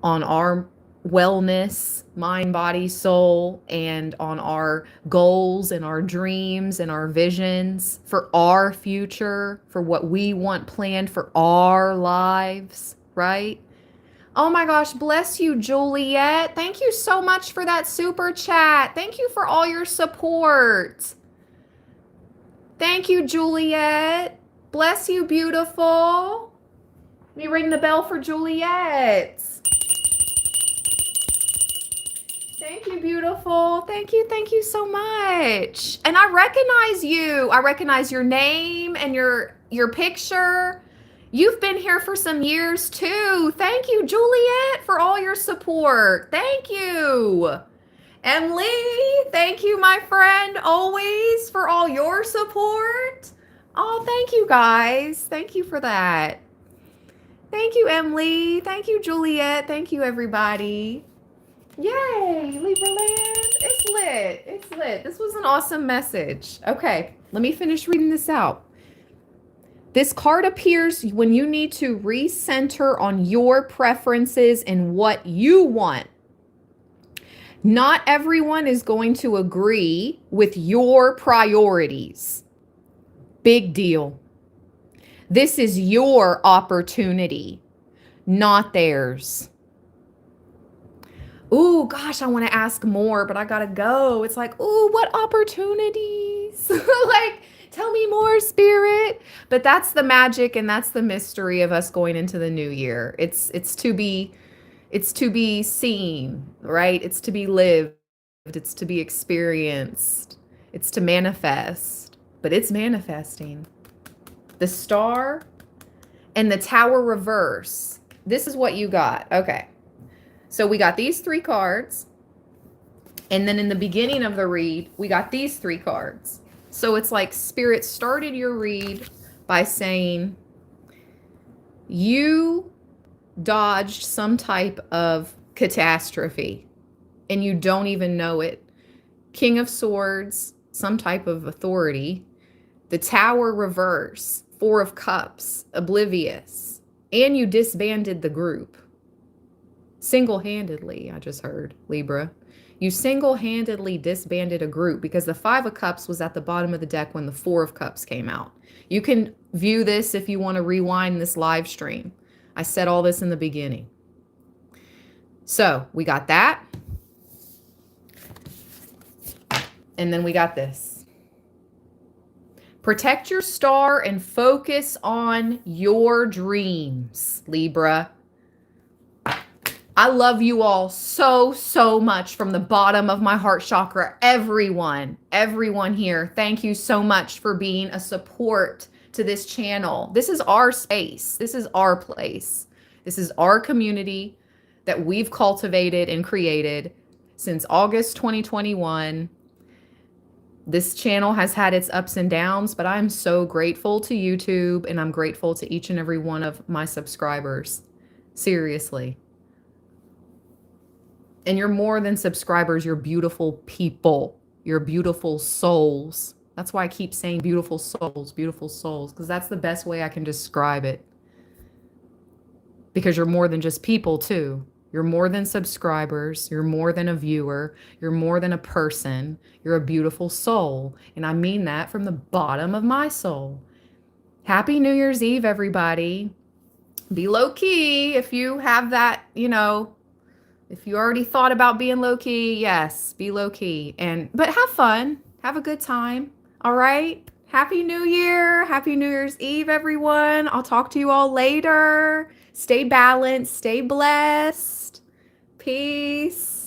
on our wellness, mind, body, soul, and on our goals and our dreams and our visions for our future, for what we want planned for our lives, right? Oh my gosh, bless you, Juliet. Thank you so much for that super chat. Thank you for all your support. Thank you, Juliet. Bless you, beautiful. Let me ring the bell for Juliet. Thank you, beautiful. Thank you so much. And I recognize you. I recognize your name and your picture. You've been here for some years too. Thank you, Juliet, for all your support. Thank you. Emily, thank you, my friend, always for all your support. Oh, thank you, guys. Thank you for that. Thank you, Emily. Thank you, Juliet. Thank you, everybody. Yay, Libraland. It's lit. It's lit. This was an awesome message. Okay, let me finish reading this out. This card appears when you need to recenter on your preferences and what you want. Not everyone is going to agree with your priorities. Big deal. This is your opportunity, not theirs. Ooh, gosh, I want to ask more, but I gotta go. It's like, ooh, what opportunities? Like, tell me more, Spirit. But that's the magic and that's the mystery of us going into the new year. It's to be seen, right? It's to be lived. It's to be experienced. It's to manifest. But it's manifesting. The Star and the Tower reverse. This is what you got. Okay. So we got these 3 cards. And then in the beginning of the read, we got these 3 cards. So it's like Spirit started your read by saying you dodged some type of catastrophe and you don't even know it. King of Swords, some type of authority. The Tower reverse, 4 of Cups, oblivious. And you disbanded the group. Single-handedly, I just heard, Libra. You single-handedly disbanded a group because the 5 of Cups was at the bottom of the deck when the 4 of Cups came out. You can view this if you want to rewind this live stream. I said all this in the beginning. So we got that. And then we got this. Protect your star and focus on your dreams, Libra. I love you all so, so much from the bottom of my heart chakra. Everyone here, thank you so much for being a support to this channel. This is our space. This is our place. This is our community that we've cultivated and created since August 2021. This channel has had its ups and downs, but I'm so grateful to YouTube and I'm grateful to each and every one of my subscribers. Seriously. And you're more than subscribers. You're beautiful people. You're beautiful souls. That's why I keep saying beautiful souls, because that's the best way I can describe it. Because you're more than just people too. You're more than subscribers. You're more than a viewer. You're more than a person. You're a beautiful soul. And I mean that from the bottom of my soul. Happy New Year's Eve, everybody. Be low key if you have that, if you already thought about being low key, yes, be low key. But have fun. Have a good time. All right? Happy New Year. Happy New Year's Eve, everyone. I'll talk to you all later. Stay balanced, stay blessed. Peace.